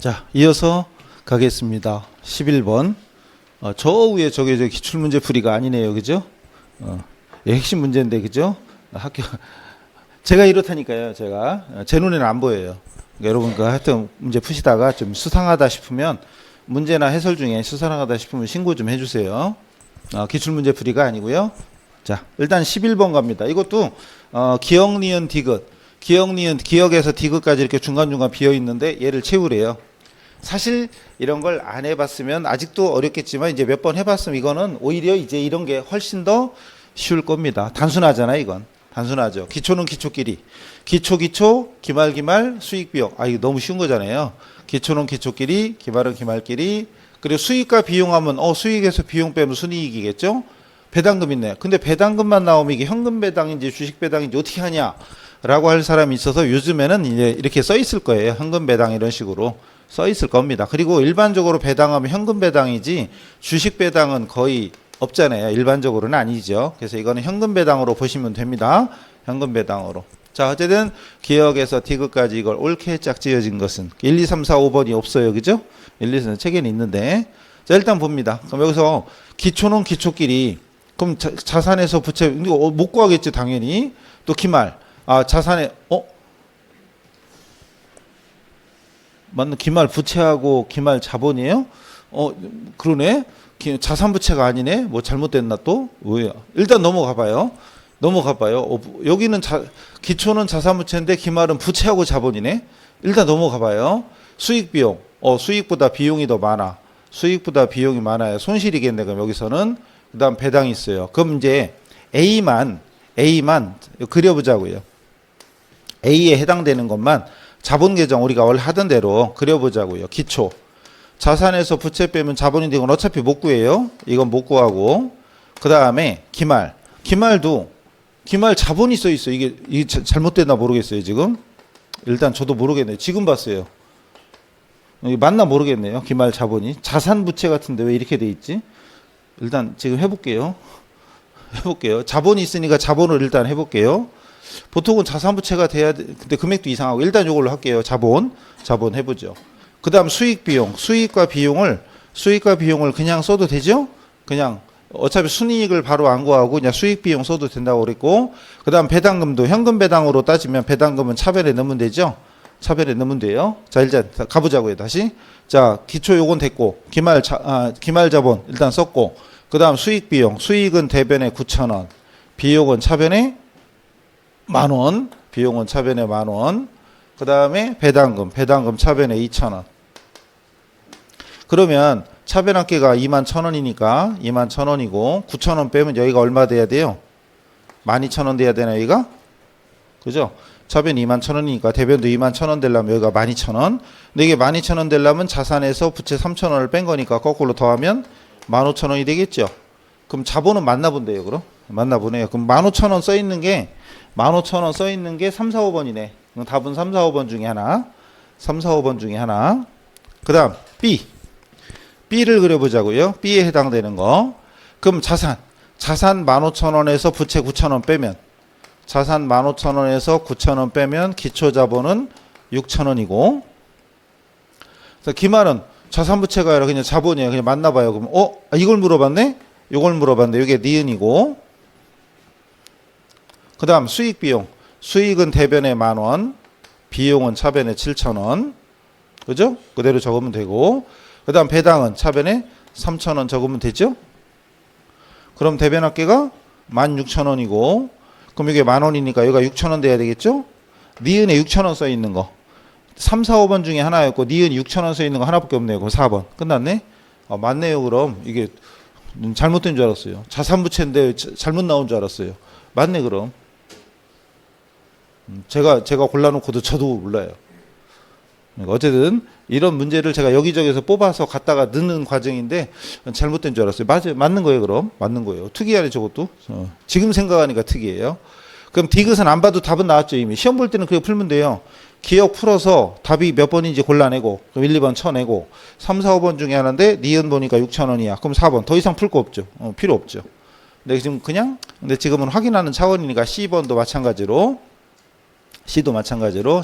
자, 이어서 가겠습니다. 11번. 저 위에 저게 저 기출문제 풀이가 아니네요. 그죠? 예, 핵심 문제인데, 그죠? 학교, 제가 이렇다니까요. 제 눈에는 안 보여요. 그러니까 여러분, 하여튼 문제 푸시다가 좀 수상하다 싶으면, 문제나 해설 중에 수상하다 싶으면 신고 좀 해주세요. 기출문제 풀이가 아니고요. 자, 일단 11번 갑니다. 이것도, 기억, 니은, 디귿. 기억, 니은, 기억에서 디귿까지 이렇게 중간중간 비어 있는데, 얘를 채우래요. 사실 이런 걸 안 해봤으면 아직도 어렵겠지만 이제 몇 번 해봤으면 이거는 오히려 이제 이런 게 훨씬 더 쉬울 겁니다. 단순하잖아요. 이건 단순하죠. 기초는 기초끼리, 기초, 기말, 수익, 비용. 이거 너무 쉬운 거잖아요. 기초는 기초끼리, 기말은 기말끼리. 그리고 수익과 비용하면 수익에서 비용 빼면 순이익이겠죠. 배당금 있네. 근데 배당금만 나오면 이게 현금 배당인지 주식 배당인지 어떻게 하냐라고 할 사람이 있어서 요즘에는 이제 이렇게 써 있을 거예요. 현금 배당 이런 식으로 써 있을 겁니다. 그리고 일반적으로 배당하면 현금 배당이지 주식 배당은 거의 없잖아요. 일반적으로는 아니죠. 그래서 이거는 현금 배당으로 보시면 됩니다. 현금 배당으로. 자, 어쨌든 기억에서 디귿까지 이걸 옳게 짝지어진 것은 1, 2, 3, 4, 5번이 없어요. 그죠? 1, 2, 3 책에는 있는데. 자, 일단 봅니다. 그럼 여기서 기초는 기초끼리. 그럼 자산에서 부채 이거 못 구하겠지 당연히. 또 기말. 자산에 맞는 기말 부채하고 기말 자본이에요? 그러네. 자산 부채가 아니네. 뭐 잘못됐나 또? 왜요? 일단 넘어가 봐요. 여기는 기초는 자산 부채인데 기말은 부채하고 자본이네. 일단 넘어가 봐요. 수익 비용. 수익보다 비용이 더 많아. 수익보다 비용이 많아요. 손실이겠네. 그럼 여기서는 그다음 배당이 있어요. 그럼 이제 A만 그려보자고요. A에 해당되는 것만 자본 계정 우리가 원래 하던 대로 그려보자고요. 기초. 자산에서 부채 빼면 자본이 되건 어차피 못 구해요. 이건 못 구하고. 그 다음에 기말. 기말도 기말 자본이 써 있어요. 이게 잘못됐나 모르겠어요. 지금. 일단 저도 모르겠네요. 지금 봤어요. 이게 맞나 모르겠네요. 기말 자본이. 자산 부채 같은데 왜 이렇게 돼 있지? 일단 지금 해볼게요. 자본이 있으니까 자본을 일단 해볼게요. 보통은 자산부채가 돼야 돼. 근데 금액도 이상하고 일단 이걸로 할게요. 자본 해보죠. 그 다음 수익 비용. 수익과 비용을 그냥 써도 되죠? 그냥 어차피 순이익을 바로 안 구하고 그냥 수익 비용 써도 된다고 그랬고, 그 다음 배당금도 현금 배당으로 따지면 배당금은 차변에 넣으면 되죠? 차변에 넣으면 돼요. 자, 일단 가보자고요. 다시. 자, 기초 요건 됐고, 기말 자본 일단 썼고, 그 다음 수익 비용. 수익은 대변에 9,000원. 비용은 차변에 10,000원. 비용은 차변에 10,000원. 그 다음에 배당금 차변에 2,000원. 그러면 차변 합계가 21,000원이니까 21,000원이고 9,000원 빼면 여기가 얼마 돼야 돼요? 12,000원 돼야 되나 여기가? 그죠? 차변 21,000원이니까 대변도 21,000원 되려면 여기가 12,000원. 근데 이게 12,000원 되려면 자산에서 부채 3,000원을 뺀 거니까 거꾸로 더하면 15,000원이 되겠죠? 그럼 자본은 맞나 본데요, 그럼? 맞나 보네요. 그럼 15,000원 써 있는 게 3, 4, 5번이네. 그럼 답은 3, 4, 5번 중에 하나. 그 다음 B를 그려보자고요. B에 해당되는 거. 그럼 자산 15,000원에서 부채 9,000원 빼면, 자산 15,000원에서 9,000원 빼면 기초자본은 6,000원이고, 기말은 자산 부채가 아니라 그냥 자본이에요. 그냥 맞나봐요. 그럼 이걸 물어봤네. 이게 니은이고. 그 다음 수익 비용. 수익은 대변에 10,000원, 비용은 차변에 7,000원. 그죠? 그대로 적으면 되고. 그 다음 배당은 차변에 3,000원 적으면 되죠? 그럼 대변 합계가 16,000원이고, 그럼 이게 10,000원이니까 여기가 6,000원 돼야 되겠죠? 니은에 6,000원 써 있는 거. 3, 4, 5번 중에 하나였고, 니은 6,000원 써 있는 거 하나밖에 없네요. 그럼 4번. 끝났네? 맞네요. 그럼 이게 잘못된 줄 알았어요. 자산부채인데 잘못 나온 줄 알았어요. 맞네, 그럼. 제가 골라놓고도 저도 몰라요. 어쨌든 이런 문제를 제가 여기저기서 뽑아서 갖다가 넣는 과정인데 잘못된 줄 알았어요. 맞는 거예요. 그럼 맞는 거예요. 특이하네 저것도. 지금 생각하니까 특이해요. 그럼 디귿은 안 봐도 답은 나왔죠. 이미 시험 볼 때는 그렇게 풀면 돼요. 기억 풀어서 답이 몇 번인지 골라내고, 그럼 1, 2번 쳐내고, 3, 4, 5번 중에 하나인데 니은 보니까 6,000원이야. 그럼 4번. 더 이상 풀 거 없죠. 필요 없죠. 근데 지금은 확인하는 차원이니까 C번도 마찬가지로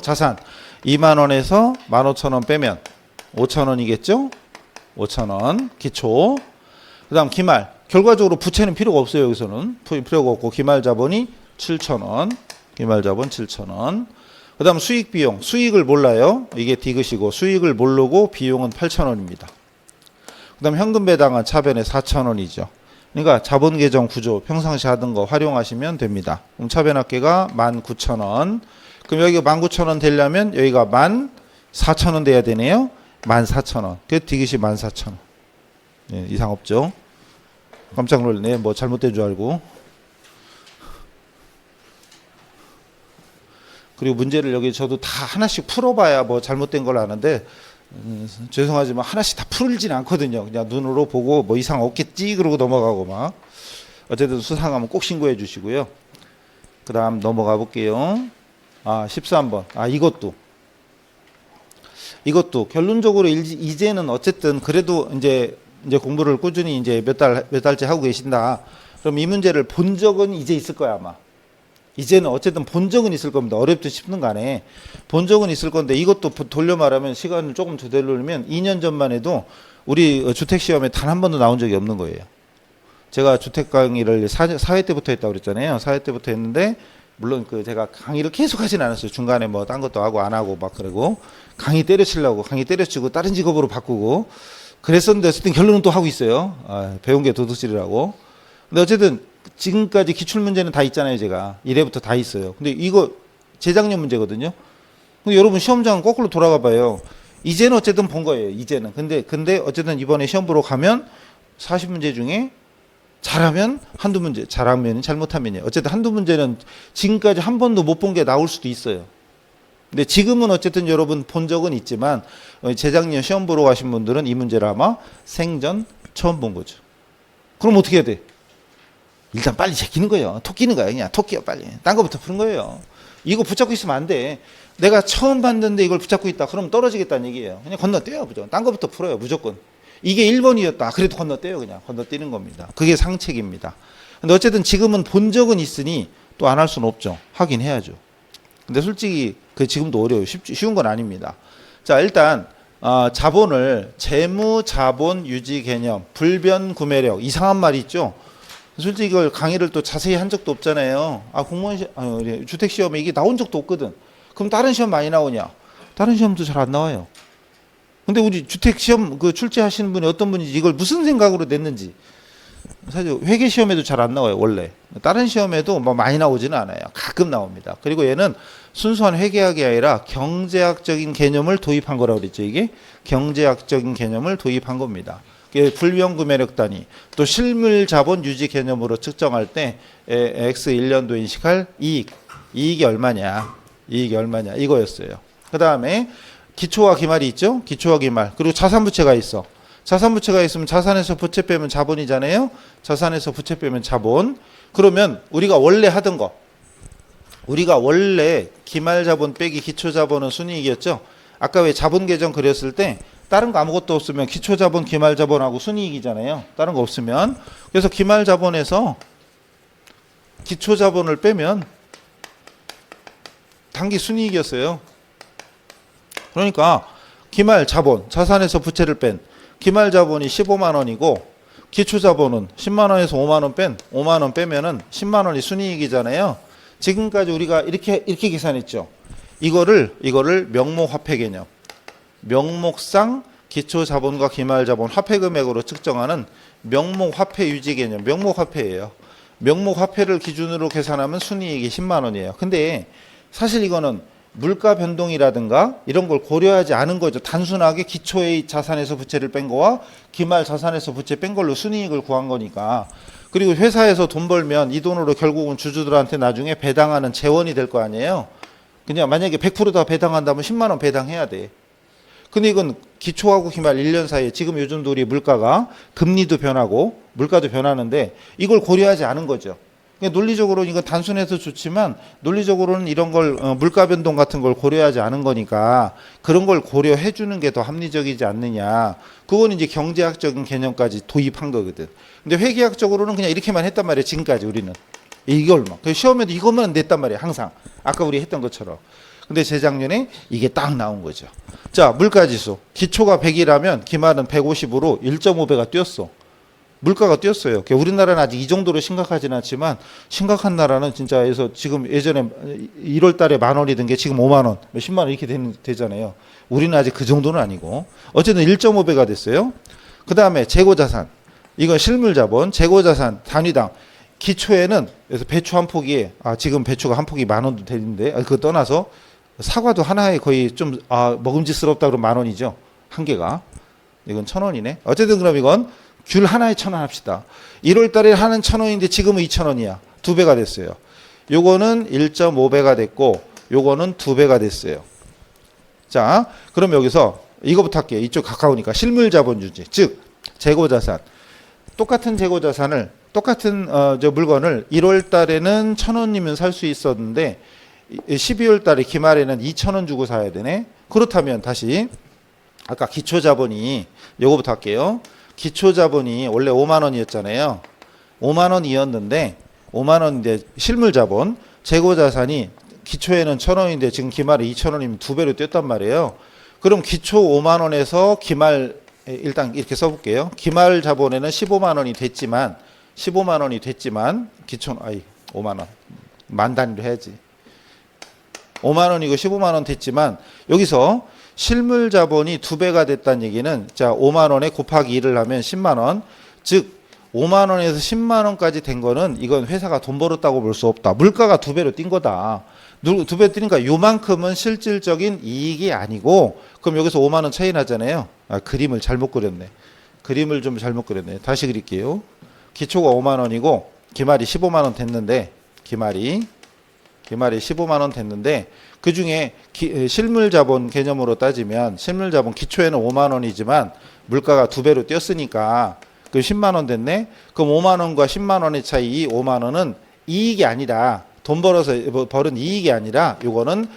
자산 2만 원에서 15,000원 빼면 5,000원이겠죠? 5,000원 기초. 그다음 기말. 결과적으로 부채는 필요가 없어요. 여기서는 필요가 없고 기말 자본이 7,000원. 기말 자본 7,000원. 그다음 수익 비용. 수익을 몰라요. 이게 디귿이고 수익을 모르고 비용은 8,000원입니다. 그다음 현금 배당은 차변에 4,000원이죠. 그러니까 자본 계정 구조 평상시 하던 거 활용하시면 됩니다. 그럼 차변 합계가 19,000원. 그럼 여기가 19,000원 되려면 여기가 14,000원 돼야 되네요. 14,000원. 그 디귿이 14,000원. 예, 이상 없죠? 깜짝 놀랐네. 뭐 잘못된 줄 알고. 그리고 문제를 여기 저도 다 하나씩 풀어봐야 뭐 잘못된 걸 아는데 죄송하지만 하나씩 다 풀지는 않거든요. 그냥 눈으로 보고 뭐 이상 없겠지 그러고 넘어가고 막. 어쨌든 수상하면 꼭 신고해 주시고요. 그 다음 넘어가 볼게요. 13번. 이것도 결론적으로 이제는 어쨌든 그래도 이제 공부를 꾸준히 이제 몇 달째 하고 계신다. 그럼 이 문제를 본 적은 이제 있을 거야, 아마. 이제는 어쨌든 본 적은 있을 겁니다. 어렵든 쉽든 간에 본 적은 있을 건데 이것도 돌려 말하면 시간을 조금 더 되돌리면 2년 전만 해도 우리 주택 시험에 단 한 번도 나온 적이 없는 거예요. 제가 주택 강의를 4회 때부터 했다고 그랬잖아요. 4회 때부터 했는데 물론 제가 강의를 계속 하진 않았어요. 중간에 뭐 딴 것도 하고 안 하고 막 그러고 강의 때려치려고 강의 때려치고 다른 직업으로 바꾸고 그랬었는데 어쨌든 결론은 또 하고 있어요. 배운 게 도둑질이라고. 근데 어쨌든 지금까지 기출문제는 다 있잖아요. 제가 1회부터 다 있어요. 근데 이거 재작년 문제거든요. 근데 여러분 시험장 거꾸로 돌아가 봐요. 이제는 어쨌든 본 거예요. 이제는. 근데 어쨌든 이번에 시험 보러 가면 40문제 중에 잘하면 한두 문제, 잘하면 잘못하면요. 어쨌든 한두 문제는 지금까지 한 번도 못 본 게 나올 수도 있어요. 근데 지금은 어쨌든 여러분 본 적은 있지만 재작년 시험 보러 가신 분들은 이 문제를 아마 생전 처음 본 거죠. 그럼 어떻게 해야 돼? 일단 빨리 제끼는 거예요. 토끼는 거예요. 그냥 토끼요 빨리. 딴 거부터 푸는 거예요. 이거 붙잡고 있으면 안 돼. 내가 처음 봤는데 이걸 붙잡고 있다. 그럼 떨어지겠다는 얘기예요. 그냥 건너뛰어요. 무조건. 딴 거부터 풀어요. 무조건. 이게 1번이었다. 그래도 건너뛰어요. 그냥 건너뛰는 겁니다. 그게 상책입니다. 근데 어쨌든 지금은 본 적은 있으니 또 안 할 수는 없죠. 하긴 해야죠. 근데 솔직히 지금도 어려워요. 쉬운 건 아닙니다. 자, 일단 자본을 재무 자본 유지 개념 불변 구매력 이상한 말이 있죠. 솔직히 이걸 강의를 또 자세히 한 적도 없잖아요. 공무원 주택 시험에 이게 나온 적도 없거든. 그럼 다른 시험 많이 나오냐? 다른 시험도 잘 안 나와요. 근데 우리 주택 시험 출제하시는 분이 어떤 분인지 이걸 무슨 생각으로 냈는지 사실 회계 시험에도 잘 안 나와요. 원래 다른 시험에도 뭐 많이 나오지는 않아요. 가끔 나옵니다. 그리고 얘는 순수한 회계학이 아니라 경제학적인 개념을 도입한 거라고 그랬죠. 이게 경제학적인 개념을 도입한 겁니다. 불변구매력 단위 또 실물 자본 유지 개념으로 측정할 때 X 1년도 인식할 이익이 얼마냐 이거였어요. 그 다음에 기초와 기말이 있죠. 기초와 기말. 그리고 자산부채가 있어. 자산부채가 있으면 자산에서 부채 빼면 자본이잖아요. 자산에서 부채 빼면 자본. 그러면 우리가 원래 하던 거 우리가 원래 기말자본 빼기 기초자본은 순이익이었죠. 아까 왜 자본 계정 그렸을 때 다른 거 아무것도 없으면 기초자본, 기말자본하고 순이익이잖아요. 다른 거 없으면. 그래서 기말자본에서 기초자본을 빼면 단기 순이익이었어요. 그러니까 기말자본, 자산에서 부채를 뺀 기말자본이 15만 원이고 기초자본은 10만 원에서 5만 원 뺀 5만 원 빼면은 10만 원이 순이익이잖아요. 지금까지 우리가 이렇게 계산했죠. 이거를 명목화폐 개념. 명목상 기초자본과 기말자본 화폐금액으로 측정하는 명목화폐 유지 개념. 명목화폐예요. 명목화폐를 기준으로 계산하면 순이익이 10만 원이에요. 근데 사실 이거는 물가 변동이라든가 이런 걸 고려하지 않은 거죠. 단순하게 기초의 자산에서 부채를 뺀 거와 기말 자산에서 부채 뺀 걸로 순이익을 구한 거니까. 그리고 회사에서 돈 벌면 이 돈으로 결국은 주주들한테 나중에 배당하는 재원이 될 거 아니에요. 그냥 만약에 100% 다 배당한다면 10만 원 배당해야 돼. 근데 이건 기초하고 기말 1년 사이에 지금 요즘도 우리 물가가 금리도 변하고 물가도 변하는데 이걸 고려하지 않은 거죠. 그러니까 논리적으로 이건 단순해서 좋지만 논리적으로는 이런 걸 물가 변동 같은 걸 고려하지 않은 거니까 그런 걸 고려해 주는 게 더 합리적이지 않느냐. 그건 이제 경제학적인 개념까지 도입한 거거든. 근데 회계학적으로는 그냥 이렇게만 했단 말이에요. 지금까지 우리는. 이걸만. 시험에도 이것만 냈단 말이에요. 항상. 아까 우리 했던 것처럼. 근데 재작년에 이게 딱 나온 거죠. 자, 물가지수. 기초가 100이라면 기말은 150으로 1.5배가 뛰었어. 물가가 뛰었어요. 우리나라는 아직 이 정도로 심각하지는 않지만 심각한 나라는 진짜에서 지금 예전에 1월 달에 10,000원이던 게 지금 50,000원, 100,000원 이렇게 되잖아요. 우리는 아직 그 정도는 아니고 어쨌든 1.5배가 됐어요. 그 다음에 재고자산. 이건 실물자본, 재고자산 단위당. 기초에는 그래서 배추 한 포기에 지금 배추가 한 포기 10,000원도 되는데 그거 떠나서 사과도 하나에 거의 좀 먹음직스럽다 그러면 10,000원이죠. 한 개가. 이건 1,000원이네. 어쨌든 그럼 이건 귤 하나에 1,000원 합시다. 1월 달에 하는 1,000원인데 지금은 2,000원이야. 2배가 됐어요. 요거는 1.5배가 됐고 요거는 2배가 됐어요. 자, 그럼 여기서 이거부터 할게요. 이쪽 가까우니까 실물자본 유지. 즉 재고자산. 똑같은 재고자산을 똑같은 저 물건을 1월 달에는 1,000원이면 살 수 있었는데 12월 달에 기말에는 2,000원 주고 사야 되네. 그렇다면 다시 아까 기초자본이 요거부터 할게요. 기초자본이 원래 50,000원이었잖아요. 50,000원이었는데 50,000원인데 실물자본 재고자산이 기초에는 1,000원인데 지금 기말에 2,000원이면 2배로 뛰었단 말이에요. 그럼 기초 50,000원에서 기말 일단 이렇게 써볼게요. 기말 자본에는 150,000원이 됐지만 15,000원이 됐지만 기초 5만원 만 단위로 해야지. 50,000원이고 150,000원 됐지만 여기서 실물 자본이 2배가 됐다는 얘기는 자 50,000원에 곱하기 2를 하면 100,000원. 즉 50,000원에서 100,000원까지 된 거는 이건 회사가 돈 벌었다고 볼 수 없다. 물가가 2배로 뛴 거다. 2배 뛰니까 요만큼은 실질적인 이익이 아니고 그럼 여기서 50,000원 차이 나잖아요. 그림을 잘못 그렸네. 그림을 좀 잘못 그렸네. 다시 그릴게요. 기초가 50,000원이고 기말이 150,000원 됐는데 기말이 150,000원 됐는데 그중에 실물자본 개념으로 따지면 실물자본 기초에는 50,000원이지만 물가가 2배로 뛰었으니까 그 100,000원 됐네. 그럼 50,000원과 100,000원의 차이 이 50,000원은 이익이 아니라 돈 벌어서 벌은 이익이 아니라 요거는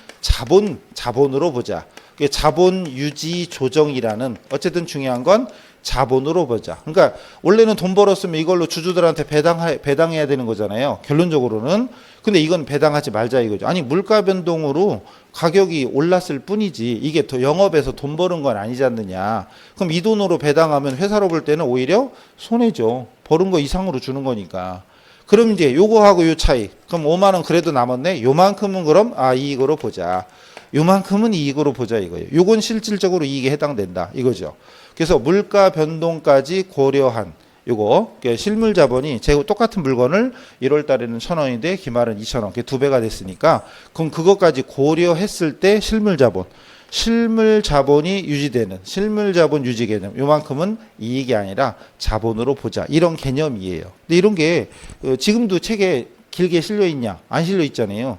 자본으로 보자. 자본 유지 조정이라는 어쨌든 중요한 건 자본으로 보자. 그러니까 원래는 돈 벌었으면 이걸로 주주들한테 배당해야 되는 거잖아요. 결론적으로는. 근데 이건 배당하지 말자 이거죠. 아니 물가 변동으로 가격이 올랐을 뿐이지 이게 더 영업에서 돈 버는 건 아니지 않느냐. 그럼 이 돈으로 배당하면 회사로 볼 때는 오히려 손해죠. 버는 거 이상으로 주는 거니까. 그럼 이제 요거하고 요 차이. 그럼 50,000원 그래도 남았네. 요만큼은 그럼 이익으로 보자. 요만큼은 이익으로 보자 이거예요. 요건 실질적으로 이익에 해당된다 이거죠. 그래서 물가 변동까지 고려한 요거 실물 자본이 똑같은 물건을 1월 달에는 1,000원인데 기말은 2,000원. 그게 2배가 됐으니까 그럼 그것까지 고려했을 때 실물 자본이 유지되는 실물 자본 유지 개념. 요만큼은 이익이 아니라 자본으로 보자. 이런 개념이에요. 근데 이런 게 지금도 책에 길게 실려 있냐? 안 실려 있잖아요.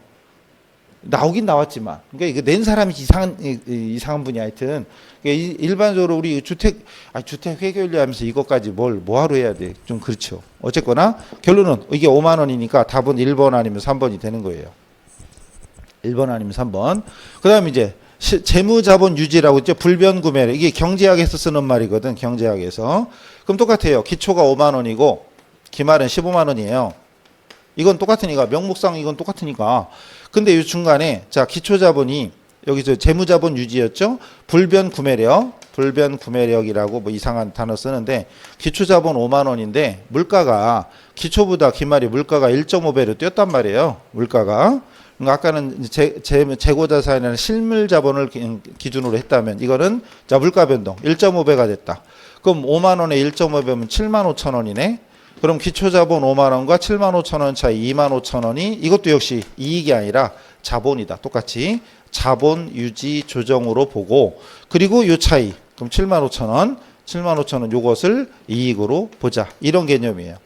나오긴 나왔지만, 그러니까 이거 낸 사람이 이상한 분이 하여튼, 그러니까 일반적으로 우리 주택 회계원리 하면서 이것까지 뭐하러 해야 돼? 좀 그렇죠. 어쨌거나, 결론은 이게 50,000원이니까 답은 1번 아니면 3번이 되는 거예요. 1번 아니면 3번. 그 다음에 이제, 재무자본 유지라고 있죠. 불변구매를. 이게 경제학에서 쓰는 말이거든, 경제학에서. 그럼 똑같아요. 기초가 50,000원이고, 기말은 150,000원이에요. 이건 똑같으니까, 명목상 이건 똑같으니까. 근데 이 중간에 자 기초자본이 여기서 재무자본 유지였죠. 불변구매력이라고 뭐 이상한 단어 쓰는데 기초자본 50,000원인데 물가가 기초보다 기말이 물가가 1.5배로 뛰었단 말이에요. 물가가. 그러니까 아까는 재고자산이라는 실물자본을 기준으로 했다면 이거는 자 물가 변동 1.5배가 됐다. 그럼 50,000원에 1.5배면 75,000원이네. 그럼 기초자본 50,000원과 75,000원 차이 25,000원이 이것도 역시 이익이 아니라 자본이다. 똑같이 자본 유지 조정으로 보고 그리고 요 차이 그럼 75,000원 요것을 이익으로 보자. 이런 개념이에요.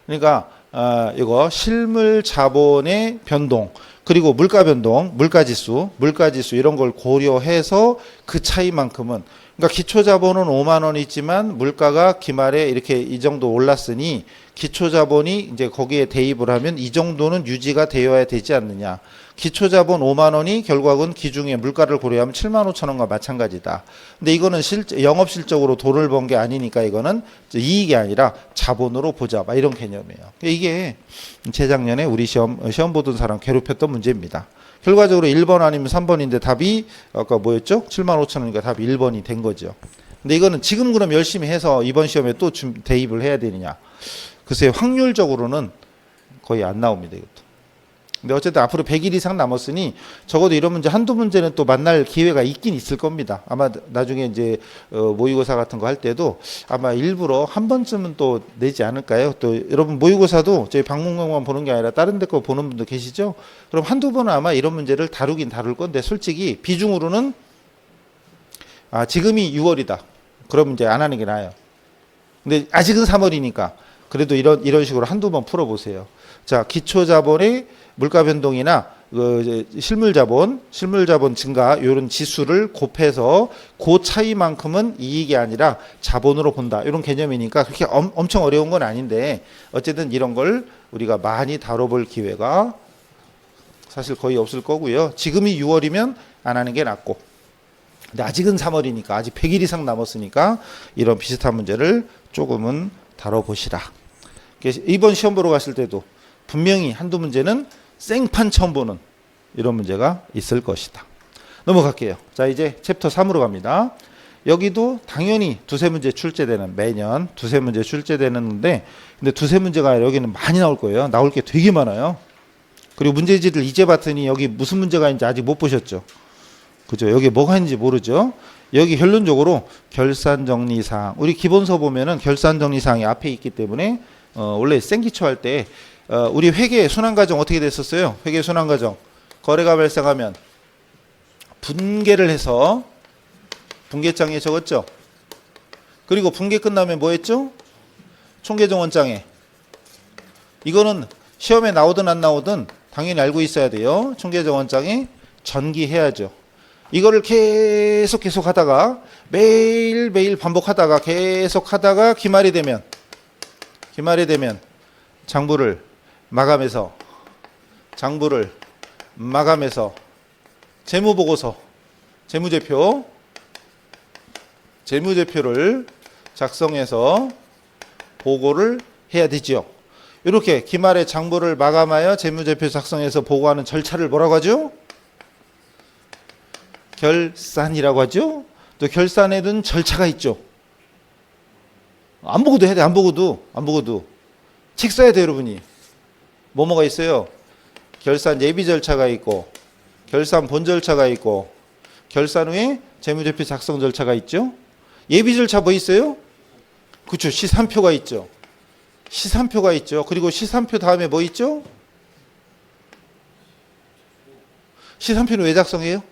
그러니까 이거 실물 자본의 변동 그리고 물가 변동, 물가지수 이런 걸 고려해서 그 차이만큼은 그러니까 기초자본은 50,000원이지만 물가가 기말에 이렇게 이 정도 올랐으니 기초자본이 이제 거기에 대입을 하면 이 정도는 유지가 되어야 되지 않느냐. 기초자본 5만 원이 결국은 기중에 물가를 고려하면 7만 5천 원과 마찬가지다. 근데 이거는 영업 실적으로 돈을 번 게 아니니까 이거는 이익이 아니라 자본으로 보자. 막 이런 개념이에요. 이게 재작년에 우리 시험 보던 사람 괴롭혔던 문제입니다. 결과적으로 1번 아니면 3번인데 답이 아까 뭐였죠? 7만 5천 원이니까 답이 1번이 된 거죠. 근데 이거는 지금 그럼 열심히 해서 이번 시험에 또 대입을 해야 되느냐? 글쎄요, 확률적으로는 거의 안 나옵니다, 이것도. 근데 어쨌든 앞으로 100일 이상 남았으니 적어도 이런 문제 한두 문제는 또 만날 기회가 있긴 있을 겁니다. 아마 나중에 이제 모의고사 같은 거 할 때도 아마 일부러 한 번쯤은 또 내지 않을까요? 또 여러분 모의고사도 저희 방문경만 보는 게 아니라 다른 데 거 보는 분도 계시죠? 그럼 한두 번은 아마 이런 문제를 다루긴 다룰 건데 솔직히 비중으로는 지금이 6월이다. 그럼 이제 안 하는 게 나아요. 근데 아직은 3월이니까 그래도 이런 식으로 한두 번 풀어보세요. 자, 기초자본의 물가 변동이나 실물자본 증가 이런 지수를 곱해서 그 차이만큼은 이익이 아니라 자본으로 본다. 이런 개념이니까 그렇게 엄청 어려운 건 아닌데 어쨌든 이런 걸 우리가 많이 다뤄볼 기회가 사실 거의 없을 거고요. 지금이 6월이면 안 하는 게 낫고. 근데 아직은 3월이니까 아직 100일 이상 남았으니까 이런 비슷한 문제를 조금은 다뤄보시라. 이번 시험 보러 갔을 때도 분명히 한두 문제는 생판 처음 보는 이런 문제가 있을 것이다. 넘어갈게요. 자, 이제 챕터 3으로 갑니다. 여기도 당연히 두세 문제 출제되는, 매년 두세 문제 출제되는데 근데 두세 문제가 여기는 많이 나올 거예요. 나올 게 되게 많아요. 그리고 문제지를 이제 봤더니 여기 무슨 문제가 있는지 아직 못 보셨죠? 그죠? 여기 뭐가 있는지 모르죠? 여기 결론적으로 결산정리사항, 우리 기본서 보면은 결산정리사항이 앞에 있기 때문에 원래 생기초 할 때 우리 회계 순환과정 어떻게 됐었어요? 회계 순환과정 거래가 발생하면 분계를 해서 분계장에 적었죠. 그리고 분계 끝나면 뭐 했죠? 총계정원장에. 이거는 시험에 나오든 안 나오든 당연히 알고 있어야 돼요. 총계정원장에 전기해야죠. 이거를 계속 하다가 매일 반복하다가 계속 하다가 기말이 되면 장부를 마감해서 재무보고서 재무제표를 작성해서 보고를 해야 되지요. 이렇게 기말에 장부를 마감하여 재무제표 작성해서 보고하는 절차를 뭐라고 하죠? 결산이라고 하죠. 또 결산에는 절차가 있죠. 안 보고도 해야 돼. 안 보고도 책 써야 돼. 여러분이 뭐가 있어요? 결산 예비 절차가 있고 결산 본 절차가 있고 결산 후에 재무제표 작성 절차가 있죠. 예비 절차 뭐 있어요? 그렇죠. 시산표가 있죠. 그리고 시산표 다음에 뭐 있죠? 시산표는 왜 작성해요?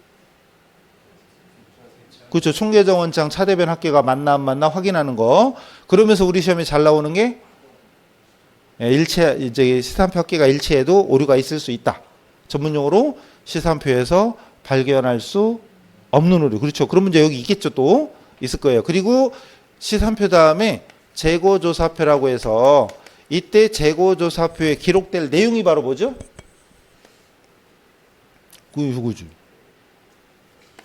그렇죠. 총계정원장 차대변 합계가 맞나 안 맞나 확인하는 거. 그러면서 우리 시험에 잘 나오는 게 일체 이제 시산표 합계가 일치해도 오류가 있을 수 있다. 전문용어로 시산표에서 발견할 수 없는 오류. 그렇죠. 그런 문제 여기 있겠죠. 또 있을 거예요. 그리고 시산표 다음에 재고조사표라고 해서 이때 재고조사표에 기록될 내용이 바로 뭐죠? 그거죠.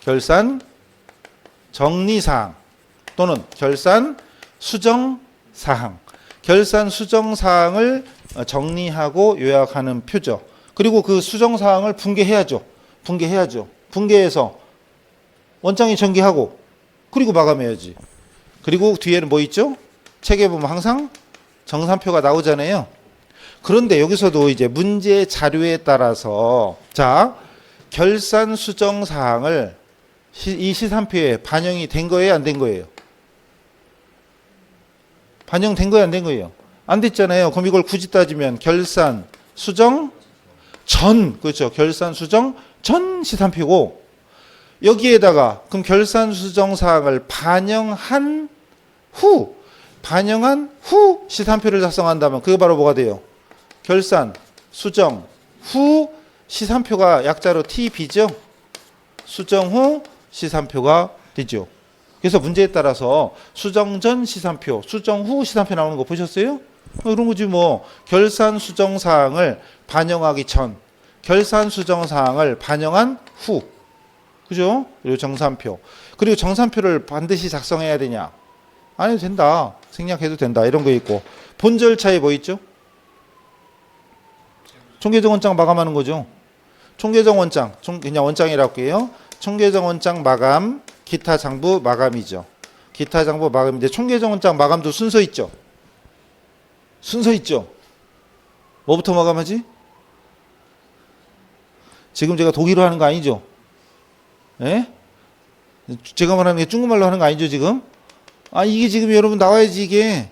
결산 정리사항 또는 결산 수정사항. 결산 수정사항을 정리하고 요약하는 표죠. 그리고 그 수정사항을 분계해야죠. 분계해서 원장이 전개하고 그리고 마감해야지. 그리고 뒤에는 뭐 있죠? 책에 보면 항상 정산표가 나오잖아요. 그런데 여기서도 이제 문제 자료에 따라서 자, 결산 수정사항을 이 시산표에 반영이 된 거예요? 안 된 거예요? 반영된 거예요? 안 된 거예요? 안 됐잖아요. 그럼 이걸 굳이 따지면 결산 수정 전, 그렇죠. 결산 수정 전 시산표고 여기에다가 그럼 결산 수정 사항을 반영한 후 시산표를 작성한다면 그게 바로 뭐가 돼요? 결산 수정 후 시산표가 약자로 TB죠. 수정 후 시산표가 되죠. 그래서 문제에 따라서 수정 전 시산표, 수정 후 시산표 나오는 거 보셨어요? 이런 거지 뭐. 결산 수정 사항을 반영하기 전, 결산 수정 사항을 반영한 후. 그죠? 그리고 정산표. 그리고 정산표를 반드시 작성해야 되냐? 안 해도 된다. 생략해도 된다. 이런 거 있고. 본 절차에 뭐 있죠? 총계정원장 마감하는 거죠. 총계정원장, 그냥 원장이라고 할게요. 총계정원장 마감, 기타 장부 마감이죠. 기타 장부 마감인데 총계정원장 마감도 순서 있죠. 순서 있죠. 뭐부터 마감하지? 지금 제가 독일어 하는 거 아니죠? 예? 제가 말하는 게 중국말로 하는 거 아니죠 지금? 아 이게 지금 여러분 나와야지 이게.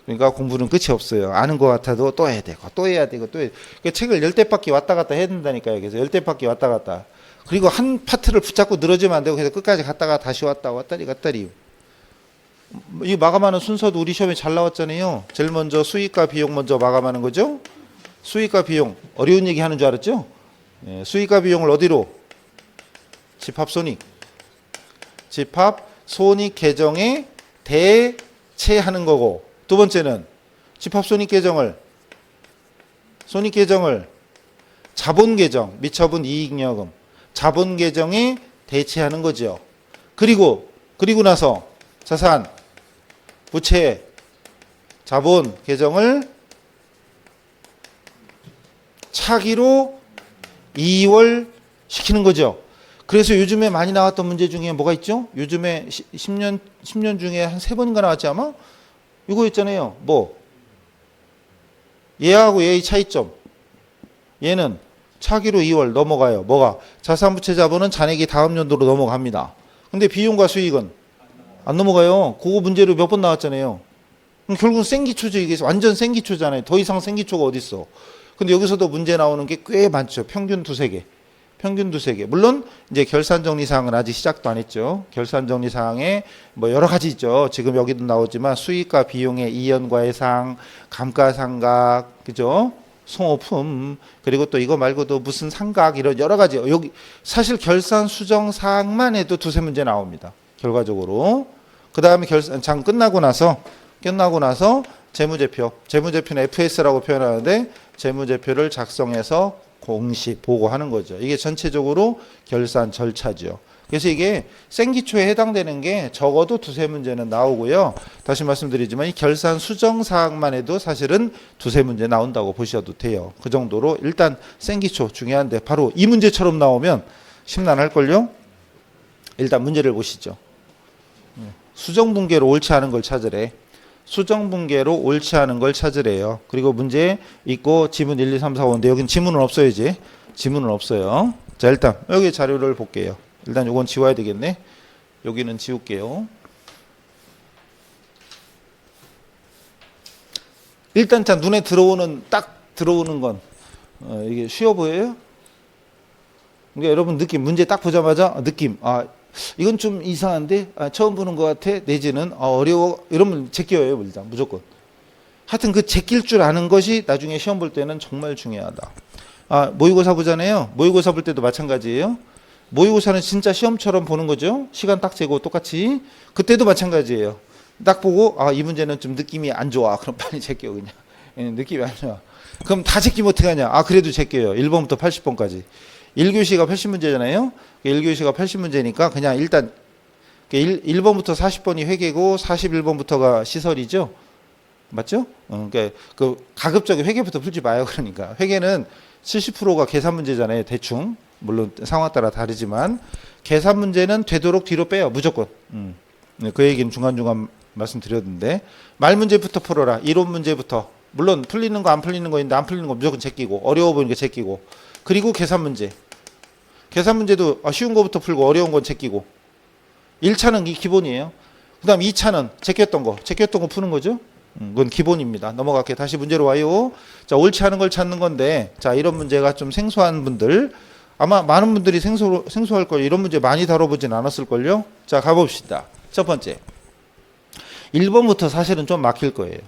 그러니까 공부는 끝이 없어요. 아는 것 같아도 또 해야 되고 또 해야 되고 또 해야 되고. 그러니까 책을 10대밖에 왔다 갔다 해야 된다니까요. 그래서 10대밖에 왔다 갔다. 그리고 한 파트를 붙잡고 늘어지면 안 되고 그래서 끝까지 갔다가 다시 왔다리 갔다리. 이 마감하는 순서도 우리 시험에 잘 나왔잖아요. 제일 먼저 수익과 비용 먼저 마감하는 거죠. 수익과 비용. 어려운 얘기 하는 줄 알았죠? 예, 수익과 비용을 어디로? 집합손익. 집합손익 계정에 대체하는 거고, 두 번째는 집합손익 계정을 자본 계정, 미처분 이익여금, 자본 계정에 대체하는 거죠. 그리고 나서 자산, 부채, 자본 계정을 차기로 이월 시키는 거죠. 그래서 요즘에 많이 나왔던 문제 중에 뭐가 있죠? 요즘에 10년 중에 한 3번인가 나왔지 아마? 이거 있잖아요. 뭐? 얘하고 얘의 차이점. 얘는 차기로 2월 넘어가요. 뭐가? 자산부채 자본은 잔액이 다음 연도로 넘어갑니다. 근데 비용과 수익은 안 넘어가요. 그거 문제로 몇 번 나왔잖아요. 그럼 결국은 생기초죠. 이게 완전 생기초잖아요. 더 이상 생기초가 어딨어. 근데 여기서도 문제 나오는 게 꽤 많죠. 평균 두세 개. 물론 이제 결산 정리 사항은 아직 시작도 안 했죠. 결산 정리 사항에 뭐 여러 가지 있죠. 지금 여기도 나오지만 수익과 비용의 이연과해상, 감가상각, 그죠? 송호품, 그리고 또 이거 말고도 무슨 상각 이런 여러 가지. 여기 사실 결산 수정 사항만 해도 두세 문제 나옵니다. 결과적으로. 그다음에 결산 끝나고 나서 재무제표는 FS라고 표현하는데 재무제표를 작성해서 공시 보고하는 거죠. 이게 전체적으로 결산 절차죠. 그래서 이게 생기초에 해당되는 게 적어도 두세 문제는 나오고요. 다시 말씀드리지만 이 결산 수정 사항만 해도 사실은 두세 문제 나온다고 보셔도 돼요. 그 정도로 일단 생기초 중요한데 바로 이 문제처럼 나오면 심란할걸요. 일단 문제를 보시죠. 수정분계로 옳지 않은 걸 찾으래. 수정분계로 옳지 않은 걸 찾으래요. 그리고 문제 있고 지문 1, 2, 3, 4, 5인데 여기는 지문은 없어요. 이제 지문은 없어요. 자 일단 여기 자료를 볼게요. 일단 요건 지워야 되겠네. 여기는 지울게요. 일단 자 눈에 딱 들어오는 건 이게 쉬워 보여요? 그러니까 여러분 느낌 문제 딱 보자마자 느낌 이건 좀 이상한데 처음 보는 것 같아 내지는 어려워 이러면 제껴요. 일단 무조건. 하여튼 그 제낄 줄 아는 것이 나중에 시험 볼 때는 정말 중요하다. 모의고사 보잖아요. 모의고사 볼 때도 마찬가지예요. 모의고사는 진짜 시험처럼 보는 거죠. 시간 딱 재고 똑같이. 그때도 마찬가지예요. 딱 보고 이 문제는 좀 느낌이 안 좋아. 그럼 빨리 제껴 그냥. 느낌이 안 좋아. 그럼 다 제끼면 어떻게 하냐. 그래도 제껴요. 1번부터 80번까지. 1교시가 80문제잖아요. 1교시가 80문제니까 그냥 일단 1번부터 40번이 회계고 41번부터가 시설이죠. 맞죠? 그러니까 그 가급적이 회계부터 풀지 마요. 그러니까 회계는 70%가 계산 문제잖아요. 대충. 물론 상황 따라 다르지만 계산 문제는 되도록 뒤로 빼요. 무조건. 그 얘기는 중간중간 말씀드렸는데 말 문제부터 풀어라. 이론 문제부터. 물론 풀리는 거 안 풀리는 거 있는데 안 풀리는 거 무조건 제끼고 어려워 보이는 거 제끼고 그리고 계산 문제. 계산 문제도 쉬운 거부터 풀고 어려운 건 제끼고 1차는 이 기본이에요. 그 다음 2차는 제꼈던 거 푸는 거죠. 그건 기본입니다. 넘어갈게요. 다시 문제로 와요. 자, 옳지 않은 걸 찾는 건데 자 이런 문제가 좀 생소한 분들 아마 많은 분들이 생소할 거예요. 이런 문제 많이 다뤄보진 않았을걸요. 자 가봅시다. 첫 번째 1번부터 사실은 좀 막힐 거예요.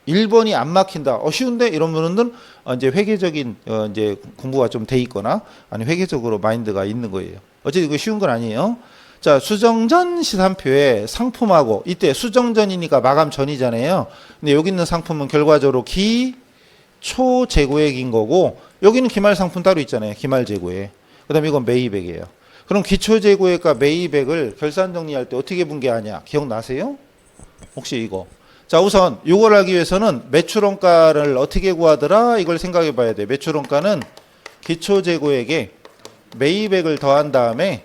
1번이 안 막힌다. 쉬운데 이런 분들은 이제 회계적인 이제 공부가 좀 돼 있거나 아니 회계적으로 마인드가 있는 거예요. 어쨌든 이거 쉬운 건 아니에요. 자, 수정전 시산표에 상품하고 이때 수정전이니까 마감 전이잖아요. 근데 여기 있는 상품은 결과적으로 초재고액인 거고 여기는 기말상품 따로 있잖아요. 기말재고액. 그 다음에 이건 매입액이에요. 그럼 기초재고액과 매입액을 결산 정리할 때 어떻게 분개하냐? 기억나세요? 혹시 이거. 자, 우선 이걸 알기 위해서는 매출원가를 어떻게 구하더라? 이걸 생각해 봐야 돼. 매출원가는 기초재고액에 매입액을 더한 다음에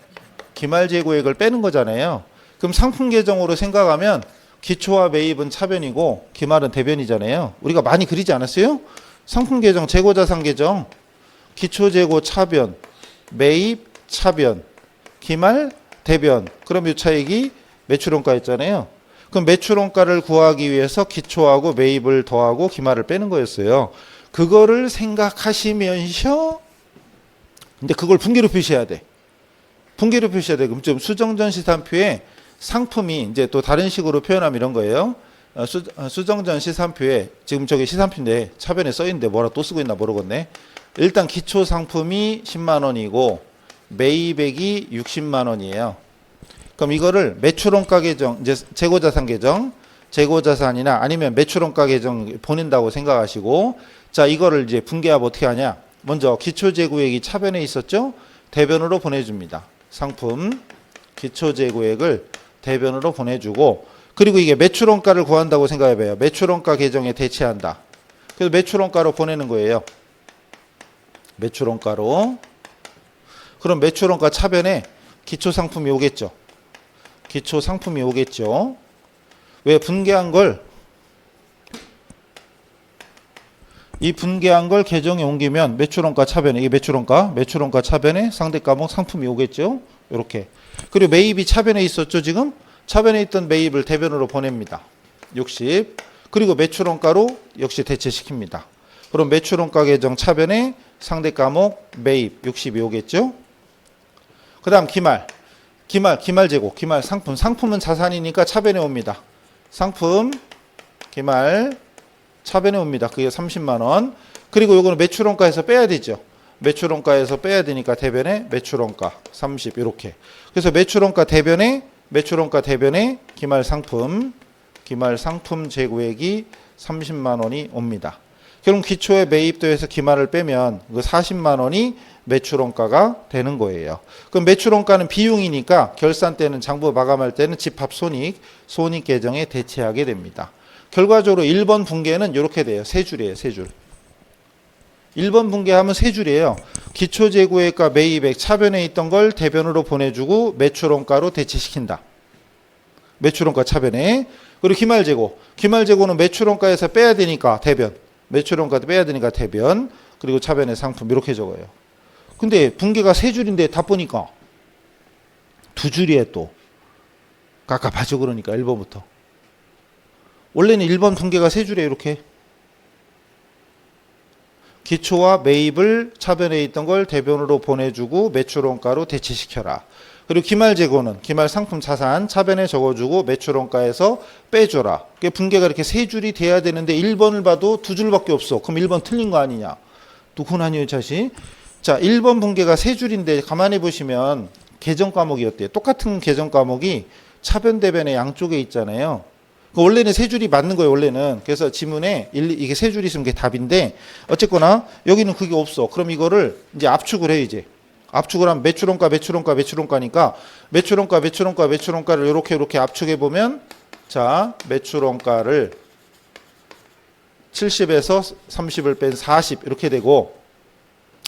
기말재고액을 빼는 거잖아요. 그럼 상품 계정으로 생각하면 기초와 매입은 차변이고 기말은 대변이잖아요. 우리가 많이 그리지 않았어요? 상품 계정, 재고자산 계정, 기초재고 차변, 매입 차변, 기말 대변. 그럼 이 차익이 매출원가였잖아요. 그럼 매출원가를 구하기 위해서 기초하고 매입을 더하고 기말을 빼는 거였어요. 그거를 생각하시면서 근데 그걸 분기로 표시해야 돼. 분기로 표시해야 돼. 그럼 좀 수정전 시산표에 상품이 이제 또 다른 식으로 표현하면 이런 거예요. 수정전 시산표에 지금 저기 시산표인데 차변에 써 있는데 뭐라 또 쓰고 있나 모르겠네. 일단 기초 상품이 10만 원이고 매입액이 60만 원이에요. 그럼 이거를 매출원가 계정, 이제 재고자산 계정, 재고자산이나 아니면 매출원가 계정 보낸다고 생각하시고, 자, 이거를 이제 분개하면 어떻게 하냐? 먼저 기초재고액이 차변에 있었죠? 대변으로 보내줍니다. 상품 기초재고액을 대변으로 보내주고, 그리고 이게 매출원가를 구한다고 생각해봐요. 매출원가 계정에 대체한다. 그래서 매출원가로 보내는 거예요. 매출원가로. 그럼 매출원가 차변에 기초상품이 오겠죠. 기초상품이 오겠죠. 왜 분개한 걸, 이 분개한 걸 계정에 옮기면 매출원가 차변에, 이게 매출원가 차변에 상대과목 상품이 오겠죠. 이렇게. 그리고 매입이 차변에 있었죠. 지금 차변에 있던 매입을 대변으로 보냅니다. 60. 그리고 매출원가로 역시 대체시킵니다. 그럼 매출원가 계정 차변에 상대과목 매입 60이 오겠죠. 그 다음 기말재고, 상품은 자산이니까 차변에 옵니다. 상품, 기말, 차변에 옵니다. 그게 30만 원. 그리고 요거는 매출원가에서 빼야 되죠. 매출원가에서 빼야 되니까 대변에 매출원가 30 이렇게. 그래서 매출원가 대변에 기말상품 재고액이 30만 원이 옵니다. 그럼 기초에 매입도에서 기말을 빼면 그 40만 원이 매출원가가 되는 거예요. 그럼 매출원가는 비용이니까 결산 때는 장부 마감할 때는 집합 손익 계정에 대체하게 됩니다. 결과적으로 1번 분계는 이렇게 돼요. 세 줄이에요. 세 줄. 1번 분계하면 세 줄이에요. 기초재고액과 매입액 차변에 있던 걸 대변으로 보내주고 매출원가로 대체시킨다. 매출원가 차변에. 그리고 기말재고는 매출원가에서 빼야 되니까 대변. 매출원가도 빼야 되니까 대변. 그리고 차변의 상품 이렇게 적어요. 근데 분계가 세 줄인데 다 보니까 두 줄이에 또 깝깝하죠. 그러니까 1번부터. 원래는 1번 분계가 세 줄이에요. 이렇게. 기초와 매입을 차변에 있던 걸 대변으로 보내주고 매출원가로 대체시켜라. 그리고 기말재고는 기말 상품 자산 차변에 적어주고 매출원가에서 빼줘라. 분계가 이렇게 세 줄이 돼야 되는데 1번을 봐도 두 줄밖에 없어. 그럼 1번 틀린 거 아니냐? 누군 아니에요, 자식? 자, 1번 분계가 세 줄인데 가만히 보시면 계정 과목이 어때요? 똑같은 계정 과목이 차변 대변의 양쪽에 있잖아요. 원래는 세 줄이 맞는 거예요, 원래는. 그래서 지문에 이게 세 줄이 있으면 그게 답인데 어쨌거나 여기는 그게 없어. 그럼 이거를 이제 압축을 해, 이제. 압축을 하면 매출원가니까 매출원가를 이렇게 압축해 보면 자, 매출원가를 70에서 30을 뺀 40 이렇게 되고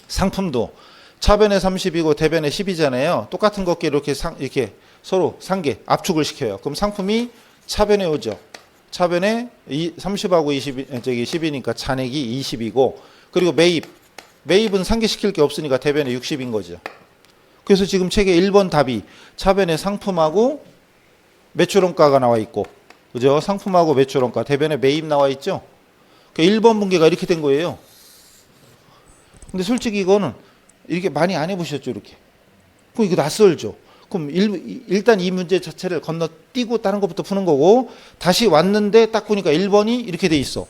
상품도 차변에 30이고 대변에 10이잖아요. 똑같은 것끼리 이렇게 서로 상계 압축을 시켜요. 그럼 상품이 차변에 오죠. 차변에 30하고 10이니까 잔액이 20이고 그리고 매입은 상계시킬 게 없으니까 대변에 60인 거죠. 그래서 지금 책에 1번 답이 차변에 상품하고 매출원가가 나와 있고 그죠? 상품하고 매출원가 대변에 매입 나와 있죠. 그러니까 1번 분계가 이렇게 된 거예요. 근데 솔직히 이거는 이렇게 많이 안 해보셨죠, 이렇게. 그럼 이거 낯설죠. 그럼 일단 이 문제 자체를 건너뛰고 다른 것부터 푸는 거고 다시 왔는데 딱 보니까 1번이 이렇게 돼 있어.